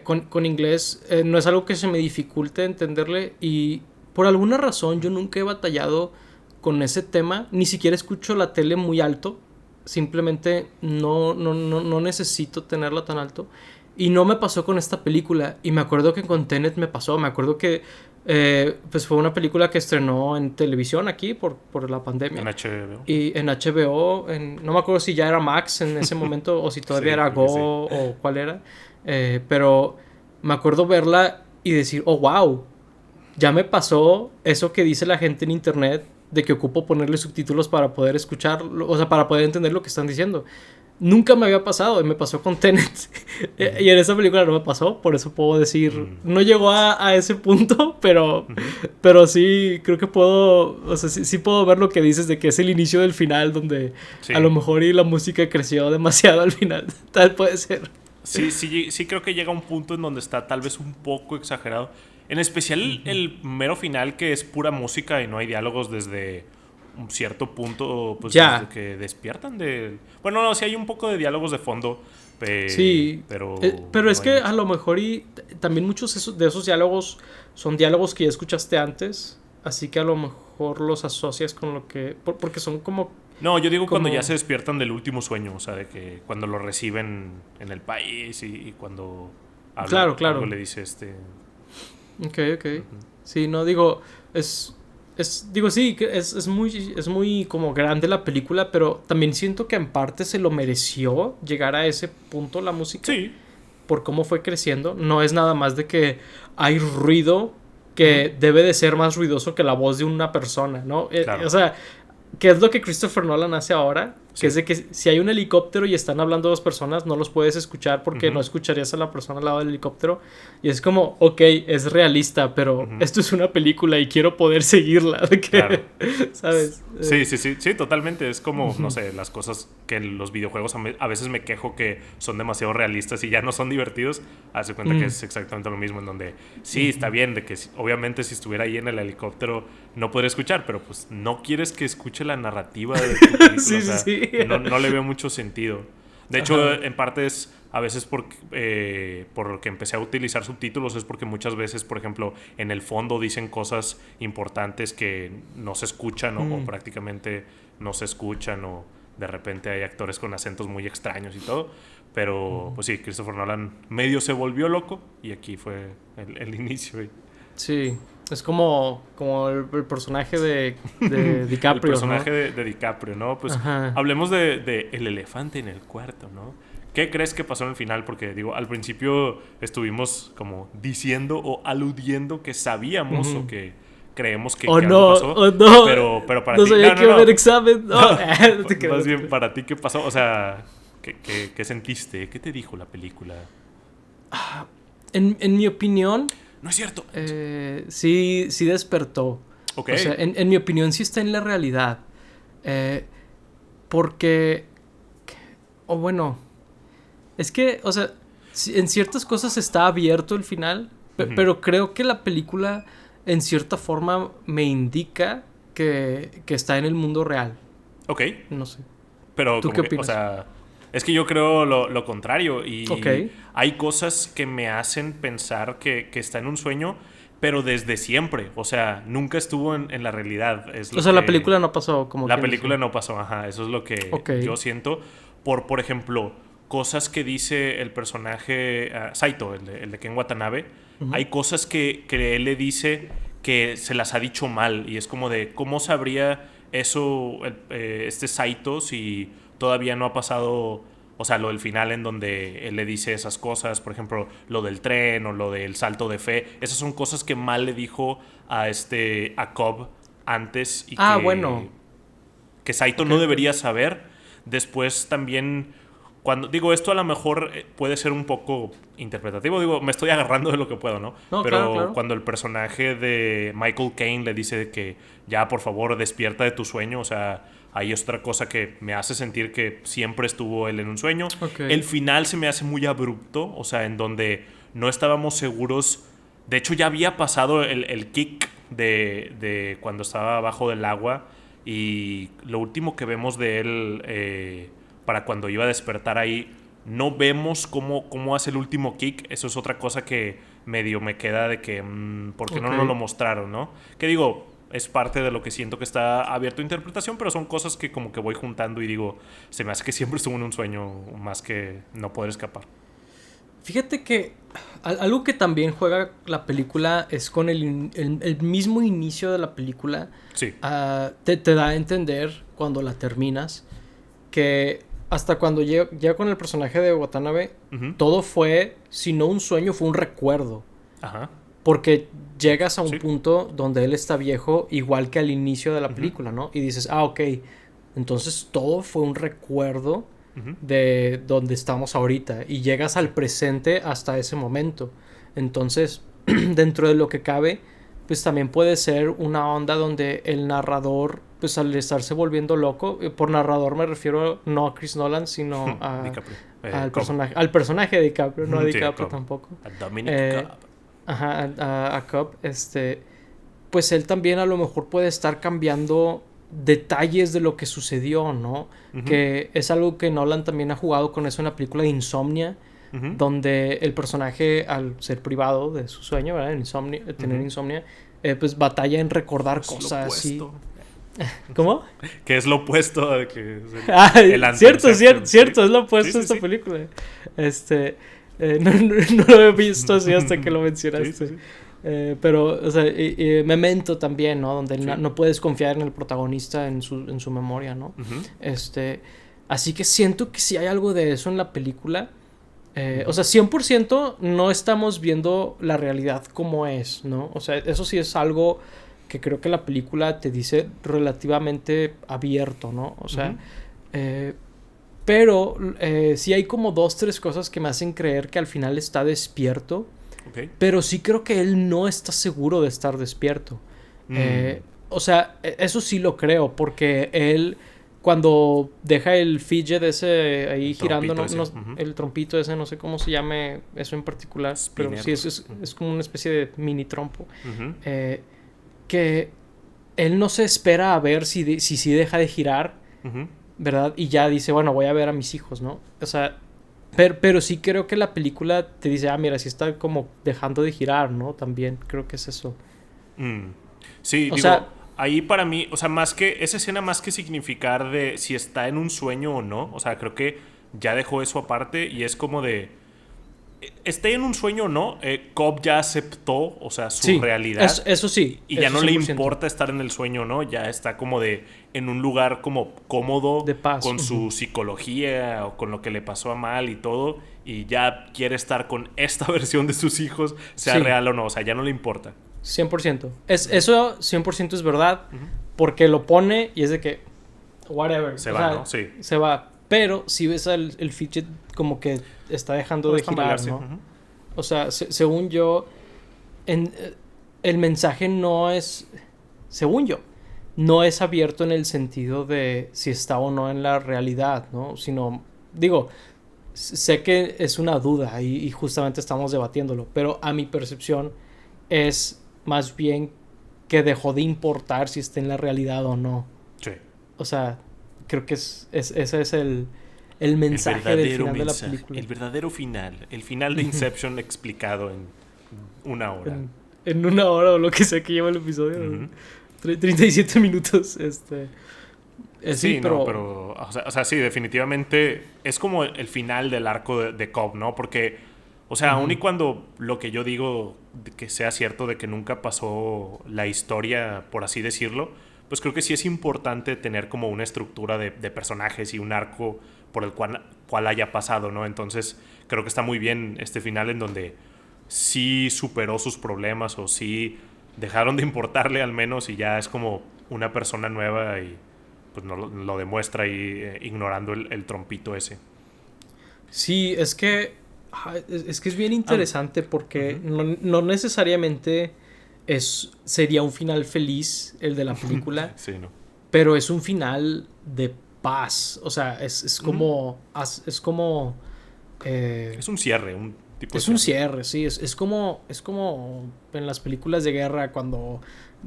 con inglés no es algo que se me dificulte entenderle y... Por alguna razón yo nunca he batallado con ese tema, ni siquiera escucho la tele muy alto, simplemente no necesito tenerla tan alto y no me pasó con esta película y me acuerdo que con Tenet me pasó, me acuerdo que pues fue una película que estrenó en televisión aquí por la pandemia. En HBO. Y en HBO, no me acuerdo si ya era Max en ese momento o si todavía era Go o cuál era, pero me acuerdo verla y decir, oh wow. Ya me pasó eso que dice la gente en internet de que ocupo ponerle subtítulos para poder escuchar, o sea, para poder entender lo que están diciendo. Nunca me había pasado y me pasó con Tenet. Y en esa película no me pasó, por eso puedo decir, no llegó a ese punto, pero sí creo que puedo, o sea, sí puedo ver lo que dices de que es el inicio del final donde a lo mejor y la música creció demasiado al final. Tal puede ser. sí creo que llega a un punto en donde está tal vez un poco exagerado. En especial el mero final, que es pura música y no hay diálogos desde un cierto punto, pues Ya. desde que despiertan de... Bueno, no, sí hay un poco de diálogos de fondo, Sí, pero pero es no hay que mucho. a lo mejor también muchos de esos diálogos son diálogos que ya escuchaste antes, así que a lo mejor los asocias con lo que... porque son No, yo digo cuando ya como... se despiertan del último sueño, o sea, de que cuando lo reciben en el país y cuando Claro, algo claro. le dice Ok, ok. Sí, no, digo, digo, sí, que es muy como grande la película, pero también siento que en parte se lo mereció llegar a ese punto la música Sí. por cómo fue creciendo. No es nada más de que hay ruido Ujú. que debe de ser más ruidoso que la voz de una persona, ¿no? Claro. O sea, ¿qué es lo que Christopher Nolan hace ahora? Que es Sí. de que si hay un helicóptero y están hablando dos personas, no los puedes escuchar porque Ujú. no escucharías a la persona al lado del helicóptero. Y es como, ok, es realista, pero Ujú. esto es una película y quiero poder seguirla. De que, Claro. ¿sabes? Sí, totalmente. Es como, no sé, las cosas que en los videojuegos a veces me quejo que son demasiado realistas y ya no son divertidos. Hace cuenta que Mm. es exactamente lo mismo, en donde sí, está bien, de que obviamente si estuviera ahí en el helicóptero no podría escuchar, pero pues no quieres que escuche la narrativa de tu película, Sí, o sí, sea, sí. no le veo mucho sentido. De hecho, Ajá. en parte es a veces por lo que empecé a utilizar subtítulos es porque muchas veces, por ejemplo, en el fondo dicen cosas importantes que no se escuchan o Mm. prácticamente no se escuchan o de repente hay actores con acentos muy extraños y todo. Pero pues sí, Christopher Nolan medio se volvió loco y aquí fue el inicio. Sí. Es como el personaje de El DiCaprio, ¿no? personaje de DiCaprio, ¿no? Pues Ajá. hablemos de el elefante en el cuarto, ¿no? ¿Qué crees que pasó en el final? Porque digo, al principio estuvimos como diciendo o aludiendo que sabíamos o Ujú. que creemos Oh que algo no, pasó, oh no. pero para No ti, sabía no, que no, iba a haber no. examen. No, No, no te creas, más no te bien creas. para ti, ¿qué pasó? O sea, ¿qué sentiste? ¿Qué te dijo la película? En mi opinión, No es cierto. sí despertó. Ok. O sea, en mi opinión sí está en la realidad. Eh, porque, o bueno, es que, o sea, en ciertas cosas está abierto el final, Ujú. pero creo que la película en cierta forma me indica que está en el mundo real. Ok. No sé. Pero ¿Tú como qué que, o opinas? sea, es que yo creo lo contrario Ok. y hay cosas que me hacen pensar que está en un sueño, pero desde siempre, o sea, nunca estuvo en la realidad, es O lo sea, la que... película no pasó, como La quien dice. película no pasó, ajá, eso es lo que Ok. yo siento. Por ejemplo, cosas que dice el personaje Saito, el de Ken Watanabe, Ujú. hay cosas que él le dice que se las ha dicho mal y es como de, ¿cómo sabría eso este Saito si todavía no ha pasado, o sea, lo del final en donde él le dice esas cosas, por ejemplo, lo del tren o lo del salto de fe, esas son cosas que mal le dijo a Cobb antes y Ah, bueno. que Saito Ok, no ok. debería saber. Después también, cuando digo esto a lo mejor puede ser un poco interpretativo, digo, me estoy agarrando de lo que puedo, ¿no? No, claro, Pero claro. cuando el personaje de Michael Caine le dice que ya por favor despierta de tu sueño, o sea, ahí es otra cosa que me hace sentir que siempre estuvo él en un sueño. Ok. El final se me hace muy abrupto, o sea, en donde no estábamos seguros. De hecho, ya había pasado el kick de cuando estaba abajo del agua y lo último que vemos de él para cuando iba a despertar ahí, no vemos cómo hace el último kick. Eso es otra cosa que medio me queda de que, ¿por qué no Ok. nos lo mostraron, no? Que digo, es parte de lo que siento que está abierto a interpretación, pero son cosas que como que voy juntando y digo, se me hace que siempre estuvo en un sueño más que no poder escapar. Fíjate que algo que también juega la película es con el mismo inicio de la película. Sí. Te da a entender cuando la terminas que hasta cuando llega con el personaje de Watanabe, Ujú. todo fue, si no un sueño, fue un recuerdo. Ajá. Porque llegas a un Sí. punto donde él está viejo, igual que al inicio de la Ujú. película, ¿no? Y dices, ok, entonces todo fue un recuerdo Ujú. de donde estamos ahorita. Y llegas al presente hasta ese momento. Entonces, dentro de lo que cabe, pues también puede ser una onda donde el narrador pues al estarse volviendo loco, por narrador me refiero no a Chris Nolan, sino al personaje de DiCaprio, no a DiCaprio tampoco. A Dominic Cobb. Ajá, a Cobb, pues él también a lo mejor puede estar cambiando detalles de lo que sucedió, ¿no? Que es algo que Nolan también ha jugado con eso en la película de Insomnia, donde el personaje, al ser privado de su sueño, ¿verdad? Tener insomnia, pues batalla en recordar cosas así. ¿Cómo? Que es lo opuesto a que cierto, es lo opuesto a esta película. No lo he visto así hasta que lo mencionaste. Pero, o sea, Memento también, ¿no? Donde no puedes confiar en el protagonista en su memoria, ¿no? Así que siento que si hay algo de eso en la película. O sea, 100% no estamos viendo la realidad como es, ¿no? O sea, eso sí es algo que creo que la película te dice relativamente abierto, ¿no? O sea, pero sí hay como 2-3 cosas que me hacen creer que al final está despierto. Okay. Pero sí creo que él no está seguro de estar despierto. O sea, eso sí lo creo, porque él, cuando deja el fidget ese ahí girando, el trompito ese, no sé cómo se llame eso en particular, Spinner. Pero sí, es como una especie de mini trompo. Que él no se espera a ver si deja de girar, ¿verdad? Y ya dice, bueno, voy a ver a mis hijos, ¿no? O sea, pero sí creo que la película te dice, mira, sí está como dejando de girar, ¿no? También creo que es eso. Sí, digo, ahí para mí, o sea, más que esa escena, más que significar de si está en un sueño o no, o sea, creo que ya dejó eso aparte y es como de, esté en un sueño o no, Cobb ya aceptó, o sea, su realidad. Eso sí. Y ya no 100%. Le importa estar en el sueño o no, ya está como en un lugar como cómodo, de paz, con su psicología o con lo que le pasó a Mal y todo, y ya quiere estar con esta versión de sus hijos, sea real o no, o sea, ya no le importa. 100%. Eso 100% es verdad, porque lo pone y es de que, whatever. Se va, ¿no? Sí. Se va. Pero si ves el fidget como que está dejando de girar, ¿no? O sea, según yo, el mensaje no es, según yo, no es abierto en el sentido de si está o no en la realidad, ¿no? Sino, digo, sé que es una duda y justamente estamos debatiéndolo, pero a mi percepción es más bien que dejó de importar si está en la realidad o no. Sí. O sea, creo que ese es el mensaje del final de la película. El verdadero final. El final de Inception explicado en una hora. En una hora o lo que sea que lleva el episodio. 37 minutos. Sí, pero o sea, sí, definitivamente es como el final del arco de Cobb, ¿no? Porque, o sea, aun y cuando lo que yo digo que sea cierto de que nunca pasó la historia, por así decirlo, pues creo que sí es importante tener como una estructura de personajes y un arco por el cual haya pasado, ¿no? Entonces creo que está muy bien este final en donde sí superó sus problemas o sí dejaron de importarle al menos y ya es como una persona nueva y pues no lo demuestra ahí ignorando el trompito ese. Sí, es que es bien interesante porque no necesariamente sería un final feliz el de la película. Sí, ¿no? Pero es un final de paz. O sea, es como es como es un cierre, un tipo de es un cierre, sí, es como en las películas de guerra cuando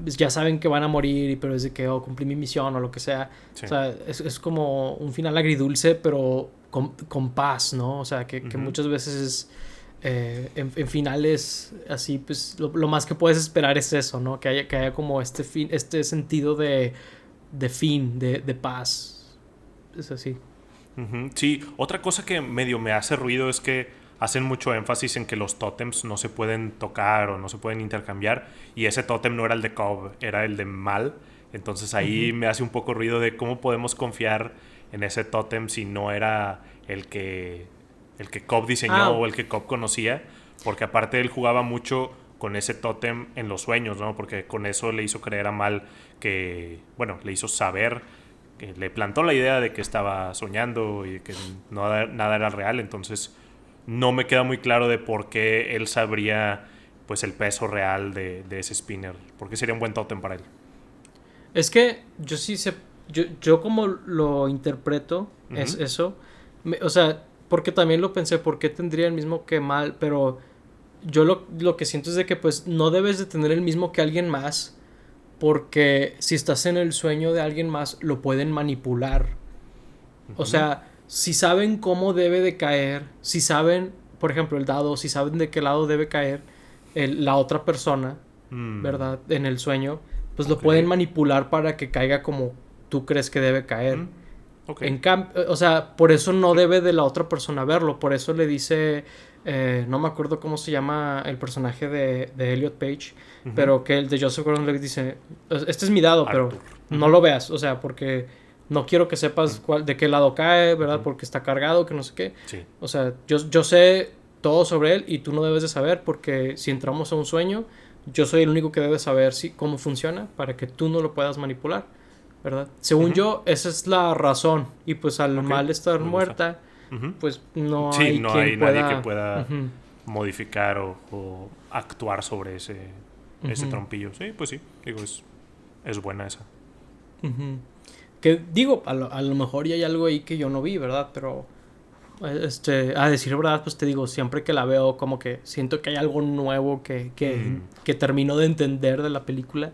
ya saben que van a morir, pero es de que cumplí mi misión o lo que sea. Sí. O sea, es como un final agridulce, pero con paz, ¿no? O sea, que muchas veces es en finales así, pues lo más que puedes esperar es eso, ¿no? Que haya como este sentido de fin, de paz. Es así. Sí, otra cosa que medio me hace ruido es que hacen mucho énfasis en que los tótems no se pueden tocar o no se pueden intercambiar, y ese tótem no era el de Cobb, era el de Mal. Entonces ahí me hace un poco ruido de cómo podemos confiar en ese tótem si no era el que Cobb diseñó o el que Cobb conocía, porque aparte él jugaba mucho con ese tótem en los sueños, ¿no? Porque con eso le hizo creer a Mal que, bueno, le hizo saber, que le plantó la idea de que estaba soñando y que nada era real. Entonces no me queda muy claro de por qué él sabría pues el peso real de ese spinner. ¿Por qué sería un buen tótem para él? Es que yo sí sé, yo como lo interpreto es Ujú. eso. O sea, porque también lo pensé, ¿por qué tendría el mismo que mal? Pero yo lo que siento es de que pues no debes de tener el mismo que alguien más, porque si estás en el sueño de alguien más, lo pueden manipular. O Ujú. sea, si saben cómo debe de caer, si saben, por ejemplo, el dado, si saben de qué lado debe caer la otra persona, Mm, ¿verdad? En el sueño, pues lo ok. pueden manipular para que caiga como tú crees que debe caer. Mm, ok. En cambio, o sea, por eso no Sí. debe de la otra persona verlo. Por eso le dice, no me acuerdo cómo se llama el personaje de Elliot Page, Ujú. pero que el de Joseph Gordon-Levitt dice, este es mi dado, pero Arthur. no Ujú. lo veas, o sea, porque no quiero que sepas Mm, de qué lado cae, ¿verdad? ujú. Porque está cargado, que no sé qué. Sí. O sea, yo sé todo sobre él y tú no debes de saber porque si entramos a un sueño, yo soy el único que debe saber cómo funciona para que tú no lo puedas manipular. ¿Verdad? Según Ujú. yo, esa es la razón. Y pues al Ok. mal estar Me gusta. muerta, Ujú. pues no Sí, hay no quien hay nadie que pueda. pueda Ujú, modificar o actuar sobre ese ujú, trompillo. Sí, pues sí. Digo, es buena esa. ujú. Que digo, a lo mejor ya hay algo ahí que yo no vi, ¿verdad? Pero, a decir verdad, pues te digo, siempre que la veo, como que siento que hay algo nuevo Mm, que termino de entender de la película.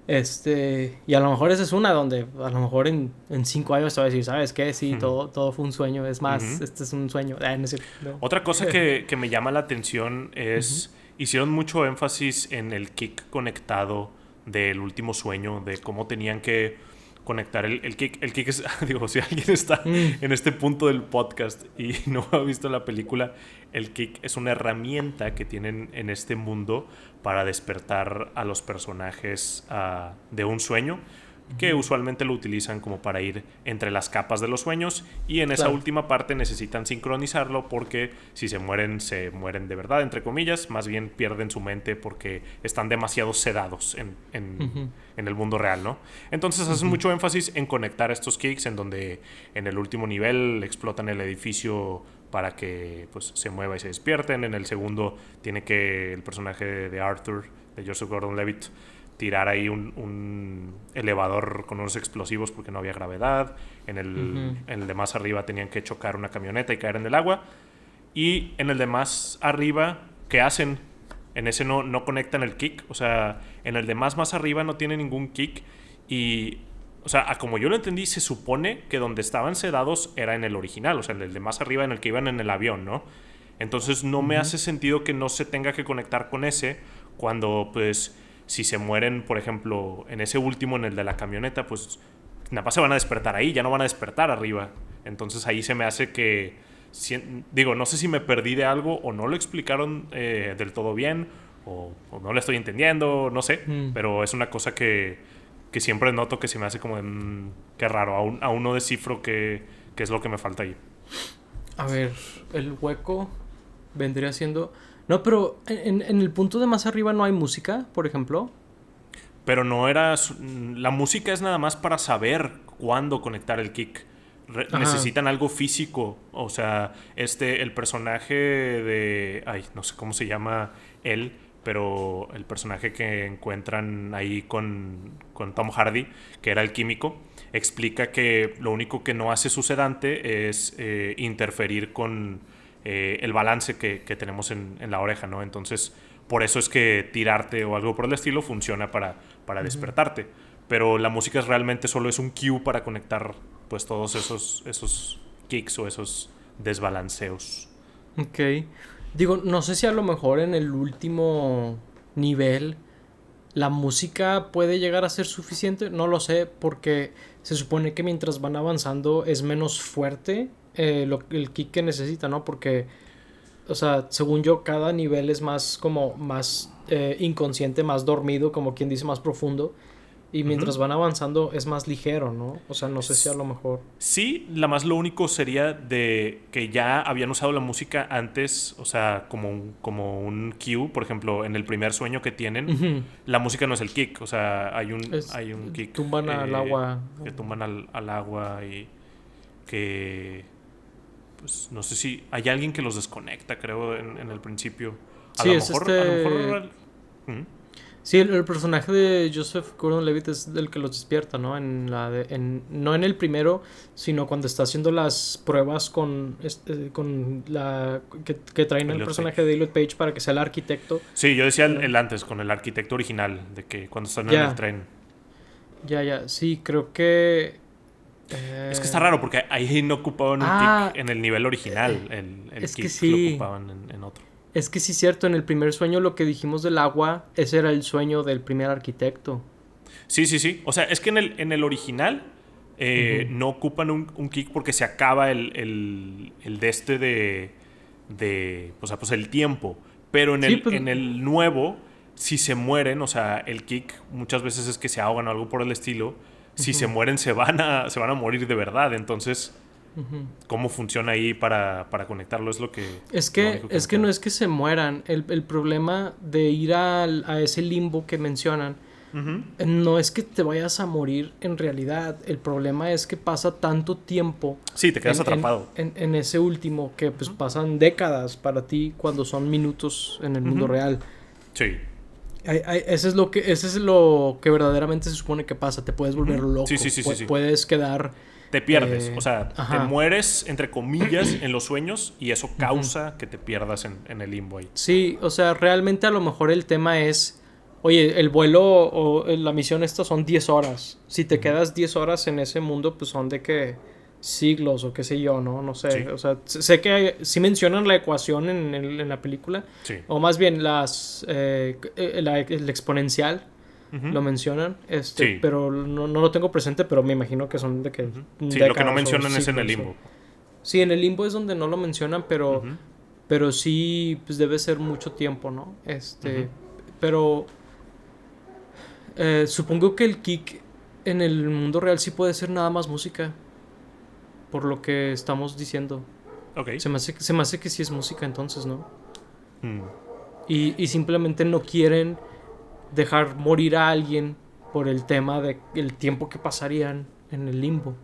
Y a lo mejor esa es una donde a lo mejor en 5 años te voy a decir, ¿sabes qué? Sí, ujú, todo fue un sueño. Es más, ujú. este es un sueño. No es cierto, no. Otra cosa que me llama la atención Ujú. es, hicieron mucho énfasis en el kick conectado del último sueño, de cómo tenían que conectar el kick. El kick es, digo, si alguien está Mm, en este punto del podcast y no ha visto la película, el kick es una herramienta que tienen en este mundo para despertar a los personajes de un sueño, que ujú. usualmente lo utilizan como para ir entre las capas de los sueños, y en esa Claro. última parte necesitan sincronizarlo porque si se mueren de verdad, entre comillas, más bien pierden su mente porque están demasiado sedados Ujú, en el mundo real, ¿no? Entonces hacen ujú, mucho énfasis en conectar estos kicks en donde en el último nivel explotan el edificio para que pues se mueva y se despierten. En el segundo tiene que el personaje de Arthur, de Joseph Gordon-Levitt, tirar ahí un elevador con unos explosivos porque no había gravedad. ujú. En el de más arriba tenían que chocar una camioneta y caer en el agua. Y en el de más arriba, ¿qué hacen? En ese no conectan el kick. O sea, en el de más arriba no tiene ningún kick. Y, o sea, como yo lo entendí, se supone que donde estaban sedados era en el original. O sea, en el de más arriba en el que iban en el avión, ¿no? Entonces no me Ujú. hace sentido que no se tenga que conectar con ese cuando, pues, si se mueren, por ejemplo, en ese último, en el de la camioneta, pues nada más se van a despertar ahí, ya no van a despertar arriba. Entonces ahí se me hace que, digo, no sé si me perdí de algo o no lo explicaron del todo bien o no lo estoy entendiendo, no sé, Mm. pero es una cosa que siempre noto que se me hace como de, qué raro, aún no descifro qué es lo que me falta ahí. A ver, el hueco vendría siendo. No, pero en el punto de más arriba no hay música, por ejemplo. Pero no era. La música es nada más para saber cuándo conectar el kick. Ajá. Necesitan algo físico. O sea, el personaje de. Ay, no sé cómo se llama él, pero el personaje que encuentran ahí con Tom Hardy, que era el químico, explica que lo único que no hace su sedante es interferir con el balance que tenemos en la oreja, ¿no? Entonces, por eso es que tirarte o algo por el estilo funciona para Ujú. despertarte. Pero la música realmente solo es un cue para conectar pues todos esos kicks o esos desbalanceos. Ok. Digo, no sé si a lo mejor en el último nivel la música puede llegar a ser suficiente. No lo sé, porque se supone que mientras van avanzando es menos fuerte el kick que necesita, ¿no? Porque o sea, según yo, cada nivel es más como más inconsciente, más dormido, como quien dice, más profundo. Y Ujú. mientras van avanzando es más ligero, ¿no? O sea, no sé si a lo mejor. Sí, lo único sería de que ya habían usado la música antes, o sea, como un cue, por ejemplo, en el primer sueño que tienen, Ujú. la música no es el kick, o sea, hay un, Es, hay un kick tumban al agua. que tumban al agua y que, pues, no sé si hay alguien que los desconecta, creo, en el principio. A Sí, lo es mejor, a lo mejor... ¿Mm? Sí, el personaje de Joseph Gordon-Levitt es el que los despierta, ¿no? No en el primero, sino cuando está haciendo las pruebas con la que traen el Elliot personaje Page. de Elliot Page para que sea el arquitecto. Sí, yo decía el antes, con el arquitecto original, de que cuando están en el Ya, tren. ya. Sí, creo que... Es que está raro porque ahí no ocupaban un Ah, kick en el nivel original. El es que kick lo sí. ocupaban en otro. Es que sí, cierto. En el primer sueño, lo que dijimos del agua, ese era el sueño del primer arquitecto. Sí. O sea, es que en el original no ocupan un kick porque se acaba el de este o sea, pues el tiempo. Pero Sí, pues. en el nuevo, si se mueren, o sea, el kick muchas veces es que se ahogan o algo por el estilo. Si se mueren, se van a morir de verdad. Entonces, ¿cómo funciona ahí para conectarlo? Es lo que... lo único Es me que no queda. es que se mueran. El problema de ir a ese limbo que mencionan Ujú. no es que te vayas a morir en realidad. El problema es que pasa tanto tiempo Sí, te quedas atrapado. en ese último que pues pasan décadas para ti cuando son minutos en el mundo real. Sí. Ese es lo que verdaderamente se supone que pasa. Te puedes volver loco. Sí. Puedes quedar... Te pierdes. O sea, te ajá. mueres, entre comillas, en los sueños y eso causa que te pierdas en el limbo ahí. Sí, o sea, realmente a lo mejor el tema es, oye, el vuelo o la misión esta son 10 horas. Si te quedas 10 horas en ese mundo, pues son de que siglos o qué sé yo, ¿no? No sé. Sí. O sea, sé que sí mencionan la ecuación en la película. Sí. O más bien el exponencial. Ujú. Lo mencionan, Sí. pero no lo tengo presente, pero me imagino que son de que Sí, lo que no décadas o mencionan es en el siglos, limbo. Sí, en el limbo es donde no lo mencionan, Ujú. pero sí, pues debe ser mucho tiempo, ¿no? Ujú. Pero supongo que el kick en el mundo real sí puede ser nada más música, por lo que estamos diciendo. Ok. Se me hace que sí es música entonces, ¿no? Mm. Y simplemente no quieren dejar morir a alguien por el tema de el tiempo que pasarían en el limbo.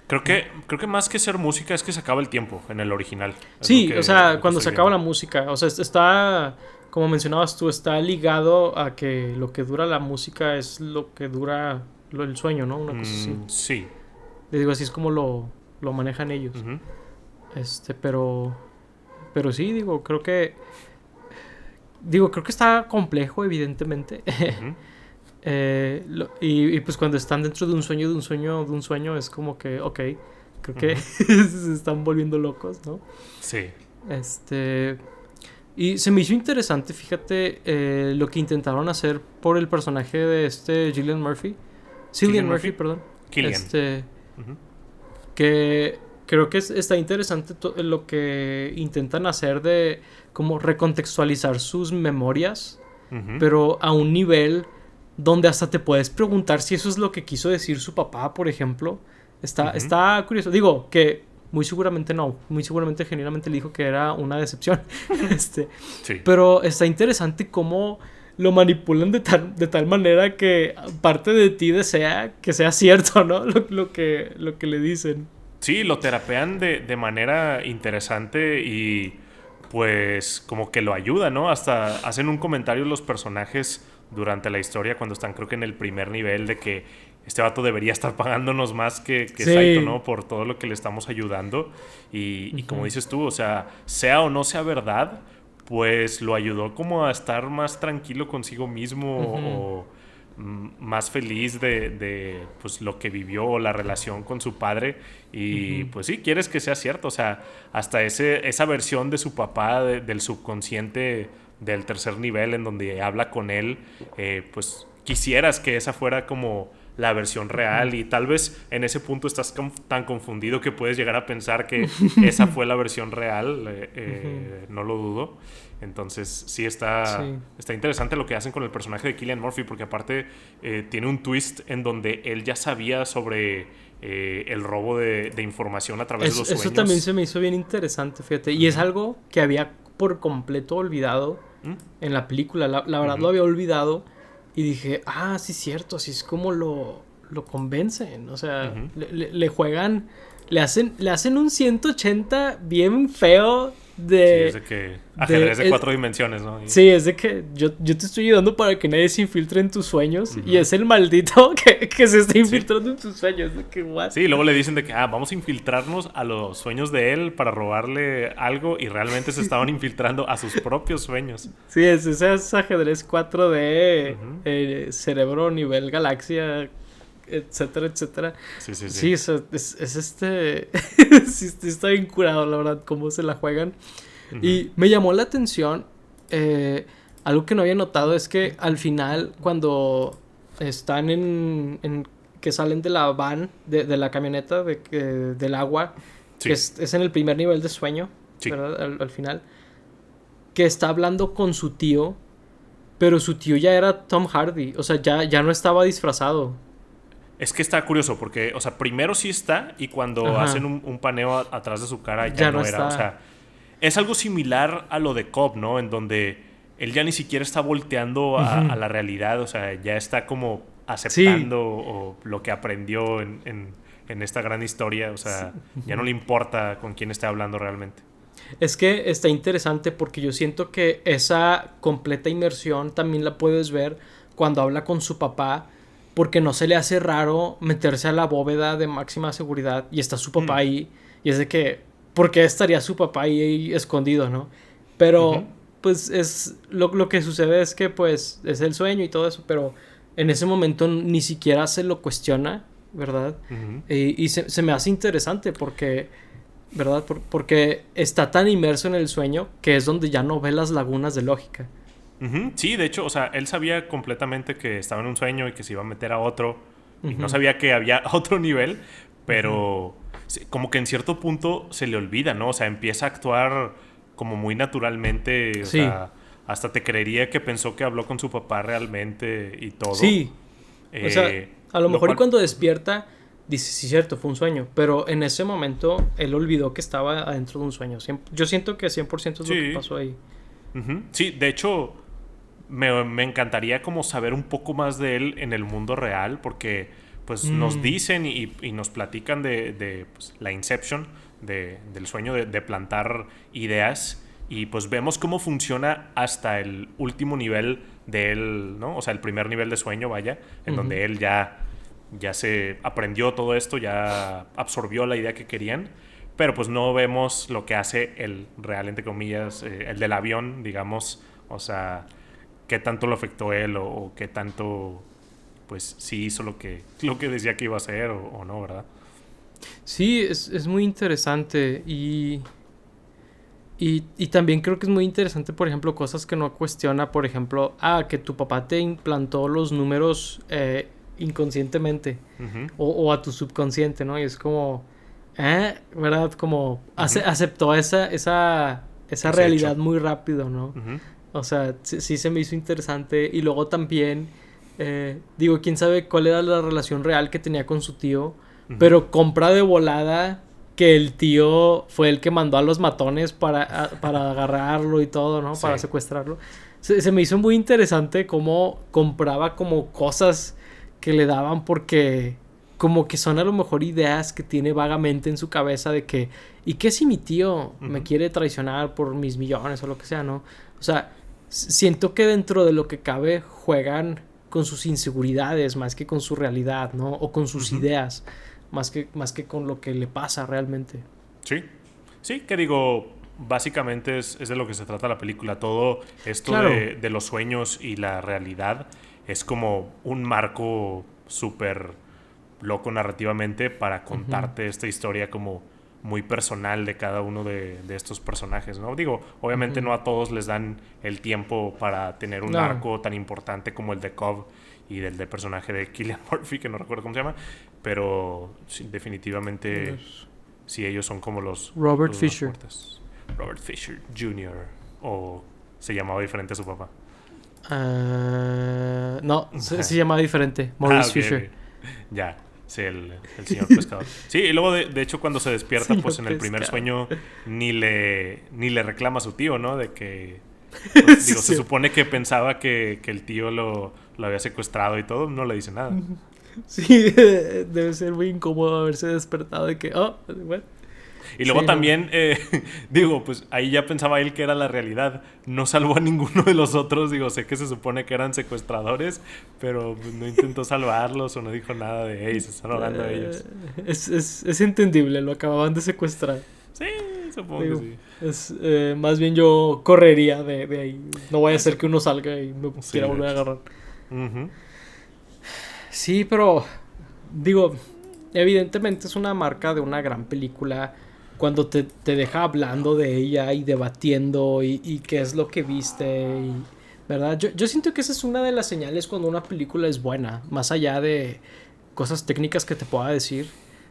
Creo que más que ser música es que se acaba el tiempo en el original. Es Sí, o sea, lo que cuando estoy se acaba viendo. la música, o sea, está, como mencionabas tú, está ligado a que lo que dura la música es lo que dura el sueño, ¿no? Una cosa así. Sí. Le digo, así es como lo manejan ellos. Ujú. Pero sí, creo que está complejo, evidentemente. Ujú. Y pues cuando están dentro de un sueño, es como que, ok, creo que se están volviendo locos, ¿no? Sí. Y se me hizo interesante, fíjate, lo que intentaron hacer por el personaje de Cillian Murphy. Cillian Murphy, perdón. Killian. Ujú. Que creo que está interesante lo que intentan hacer de como recontextualizar sus memorias, Ujú. pero a un nivel donde hasta te puedes preguntar si eso es lo que quiso decir su papá, por ejemplo. Está curioso. Digo que muy seguramente no. Muy seguramente genuinamente le dijo que era una decepción. Sí. Pero está interesante cómo lo manipulan de tal manera que parte de ti desea que sea cierto, ¿no? Lo que le dicen. Sí, lo terapean de manera interesante y pues como que lo ayuda, ¿no? Hasta hacen un comentario los personajes durante la historia cuando están creo que en el primer nivel de que este vato debería estar pagándonos más que Sí. Saito, ¿no? Por todo lo que le estamos ayudando. Y como dices tú, o sea o no sea verdad, pues lo ayudó como a estar más tranquilo consigo mismo o más feliz de pues lo que vivió o la relación con su padre y pues sí, quieres que sea cierto, o sea, hasta esa versión de su papá del subconsciente del tercer nivel en donde habla con él, pues quisieras que esa fuera como la versión real y tal vez en ese punto estás tan confundido que puedes llegar a pensar que esa fue la versión real, no lo dudo. Entonces sí está interesante lo que hacen con el personaje de Cillian Murphy porque aparte tiene un twist en donde él ya sabía sobre el robo de información a través de los sueños. Eso también se me hizo bien interesante, fíjate. Y es algo que había por completo olvidado en la película. La verdad lo había olvidado y dije, sí, cierto, así es como lo convencen. O sea, le juegan, le hacen un 180 bien feo Sí, es de que ajedrez de 4 dimensiones, ¿no? Sí, es de que yo te estoy ayudando para que nadie se infiltre en tus sueños. Y es el maldito que se está infiltrando en tus sueños. De que, what? Sí, luego le dicen de que vamos a infiltrarnos a los sueños de él para robarle algo. Y realmente se estaban infiltrando a sus propios sueños. Sí, ese es ajedrez 4D, cerebro nivel galaxia, etcétera, etcétera. Sí. Sí, es sí, está bien curado, la verdad, cómo se la juegan. Y me llamó la atención, algo que no había notado es que al final, cuando están que salen de la van, de la camioneta, del agua, Sí. que es en el primer nivel de sueño, Sí. ¿verdad? Al final, que está hablando con su tío, pero su tío ya era Tom Hardy, o sea, ya no estaba disfrazado. Es que está curioso porque, o sea, primero sí está y cuando hacen un paneo atrás de su cara ya no era. está. O sea, es algo similar a lo de Cobb, ¿no? En donde él ya ni siquiera está volteando a la realidad, o sea, ya está como aceptando o lo que aprendió en esta gran historia, o sea, ya no le importa con quién esté hablando realmente. Es que está interesante porque yo siento que esa completa inmersión también la puedes ver cuando habla con su papá, porque no se le hace raro meterse a la bóveda de máxima seguridad y está su papá ahí, y es de que, ¿por qué estaría su papá ahí escondido, no? Pero, pues, es lo que sucede es que, pues, es el sueño y todo eso, pero en ese momento ni siquiera se lo cuestiona, ¿verdad? Y se me hace interesante porque, ¿verdad? Porque está tan inmerso en el sueño que es donde ya no ve las lagunas de lógica. Sí, de hecho, o sea, él sabía completamente que estaba en un sueño y que se iba a meter a otro. Y no sabía que había otro nivel, pero como que en cierto punto se le olvida, ¿no? O sea, empieza a actuar como muy naturalmente. O sea, hasta te creería que pensó que habló con su papá realmente y todo. Sí. O sea, a lo mejor cual... y cuando despierta, dice, sí, cierto, fue un sueño. Pero en ese momento, él olvidó que estaba adentro de un sueño. Yo siento que 100% es lo que pasó ahí. Sí, de hecho, me encantaría como saber un poco más de él en el mundo real, porque pues nos dicen y nos platican de pues, la Inception, del sueño de plantar ideas, y pues vemos cómo funciona hasta el último nivel de él, ¿no? O sea, el primer nivel de sueño, vaya, en donde él ya se aprendió todo esto, ya absorbió la idea que querían, pero pues no vemos lo que hace el real, entre comillas, el del avión, digamos, o sea, qué tanto lo afectó él o qué tanto, pues sí hizo lo que decía que iba a hacer o no, ¿verdad? Sí, es muy interesante y también creo que es muy interesante, por ejemplo, cosas que no cuestiona, por ejemplo, que tu papá te implantó los números inconscientemente o a tu subconsciente, ¿no? Y es como, ¿verdad? Como aceptó esa realidad muy rápido, ¿no? O sea, sí se me hizo interesante. Y luego también, digo, quién sabe cuál era la relación real que tenía con su tío, pero compra de volada que el tío fue el que mandó a los matones para agarrarlo y todo, ¿no? Sí. Para secuestrarlo. Se me hizo muy interesante cómo compraba como cosas que le daban porque como que son a lo mejor ideas que tiene vagamente en su cabeza de que, ¿y qué si mi tío me quiere traicionar por mis millones o lo que sea, ¿no? O sea, siento que dentro de lo que cabe juegan con sus inseguridades más que con su realidad, ¿no? O con sus ideas. Más que con lo que le pasa realmente. Sí, que digo, básicamente es de lo que se trata la película. Todo esto de los sueños y la realidad es como un marco súper loco narrativamente para contarte esta historia como muy personal de cada uno de estos personajes, ¿no? Digo, obviamente no a todos les dan el tiempo para tener un arco tan importante como el de Cobb y del personaje de Cillian Murphy, que no recuerdo cómo se llama, pero sí, definitivamente sí, ellos son como los Robert Fisher. Robert Fisher Jr. ¿O se llamaba diferente a su papá? No, se llamaba diferente, Maurice Fisher. Okay. Ya, sí, el señor pescador. Sí, y luego de hecho cuando se despierta, pues en el primer sueño ni le reclama a su tío, ¿no? De que pues, digo, se supone que pensaba que el tío lo había secuestrado y todo, no le dice nada. Sí, debe ser muy incómodo haberse despertado de que, what? Y luego Sí, no. también, digo, pues ahí ya pensaba él que era la realidad. No salvó a ninguno de los otros. Digo, sé que se supone que eran secuestradores, pero pues, no intentó salvarlos o no dijo nada de, hey, se están ahogando a ellos. Es entendible, lo acababan de secuestrar. Sí, supongo Digo, que sí. más bien yo correría de ahí. No vaya a ser que uno salga y me Sí, quiera de volver a hecho. agarrar. Ujú. Sí, pero digo, evidentemente es una marca de una gran película cuando te deja hablando de ella y debatiendo y qué es lo que viste, ¿verdad? Yo siento que esa es una de las señales cuando una película es buena, más allá de cosas técnicas que te pueda decir.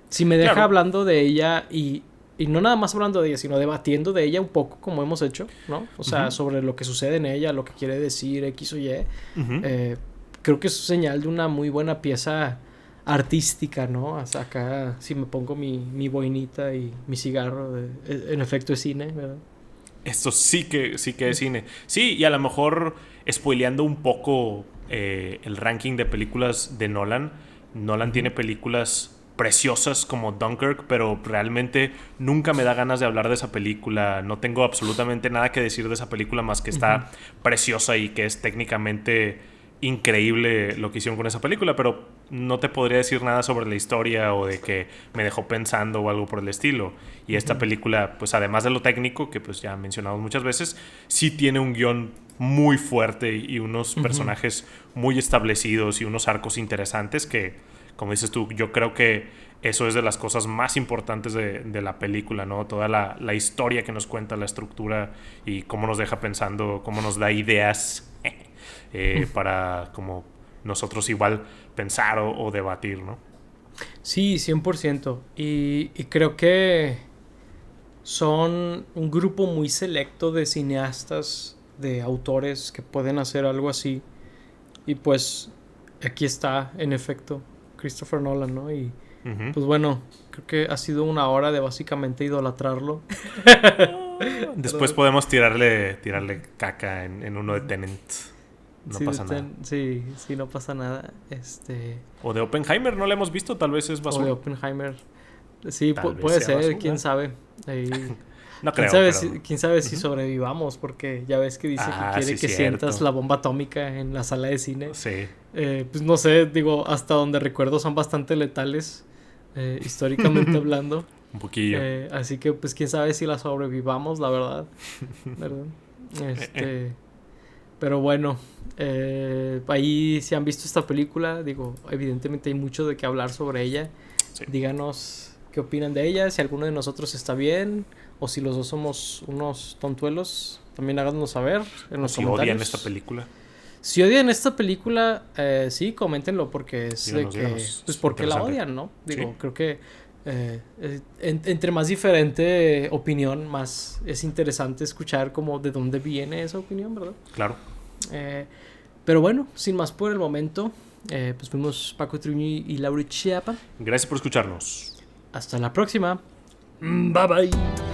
Si me deja Claro. hablando de ella y no nada más hablando de ella, sino debatiendo de ella un poco como hemos hecho, ¿no? O sea, Ujú. sobre lo que sucede en ella, lo que quiere decir X o Y. Ujú. Creo que es señal de una muy buena pieza artística, ¿no? Hasta acá, si me pongo mi boinita y mi cigarro, en efecto es cine, ¿verdad? Esto sí que es cine. Sí, y a lo mejor spoileando un poco el ranking de películas de Nolan. Nolan Ujú. tiene películas preciosas como Dunkirk, pero realmente nunca me da ganas de hablar de esa película. No tengo absolutamente nada que decir de esa película más que Ujú. está preciosa y que es técnicamente increíble lo que hicieron con esa película, pero no te podría decir nada sobre la historia o de que me dejó pensando o algo por el estilo. Y esta Ujú. película, pues además de lo técnico, que pues ya mencionamos muchas veces, sí tiene un guión muy fuerte y unos Ujú. personajes muy establecidos y unos arcos interesantes que, como dices tú, yo creo que eso es de las cosas más importantes de la película, ¿no? Toda la historia que nos cuenta, la estructura y cómo nos deja pensando, cómo nos da ideas para como nosotros igual pensar o debatir, ¿no? Sí, 100%. Y creo que son un grupo muy selecto de cineastas, de autores que pueden hacer algo así. Y pues aquí está, en efecto, Christopher Nolan, ¿no? Y Ujú. pues bueno, creo que ha sido una hora de básicamente idolatrarlo. Después ¿Verdad? podemos tirarle caca en uno de Tenet. No Sí, pasa nada. sí, sí, no pasa nada. O de Oppenheimer, no la hemos visto, tal vez es O de basura. Oppenheimer. Sí, Tal vez puede sea ser, quién basura. sabe. Ahí, No creo, pero... quién sabe si Ujú. sobrevivamos, porque ya ves que dice que Ah, quiere sí, que sientas cierto. la bomba atómica en la sala de cine. Sí. Pues no sé, digo, hasta donde recuerdo son bastante letales, históricamente hablando. Un poquillo. Así que pues quién sabe si la sobrevivamos, la verdad. ¿Verdad? Eh, eh. Este, pero bueno, ahí si han visto esta película, digo, evidentemente hay mucho de qué hablar sobre ella. Sí. Díganos qué opinan de ella, si alguno de nosotros está bien o si los dos somos unos tontuelos, también háganos saber en O los si odian esta comentarios. película, Si odian esta película, sí, coméntenlo porque es de díganos, que, díganos. pues Es porque la interesante. odian, ¿no? Sí, Digo, creo que entre más diferente opinión, más es interesante escuchar como de dónde viene esa opinión, ¿verdad? claro. Eh, pero bueno, sin más por el momento, pues fuimos Paco Truñi y Laura Chiapa. Gracias por escucharnos. Hasta la próxima. Bye bye.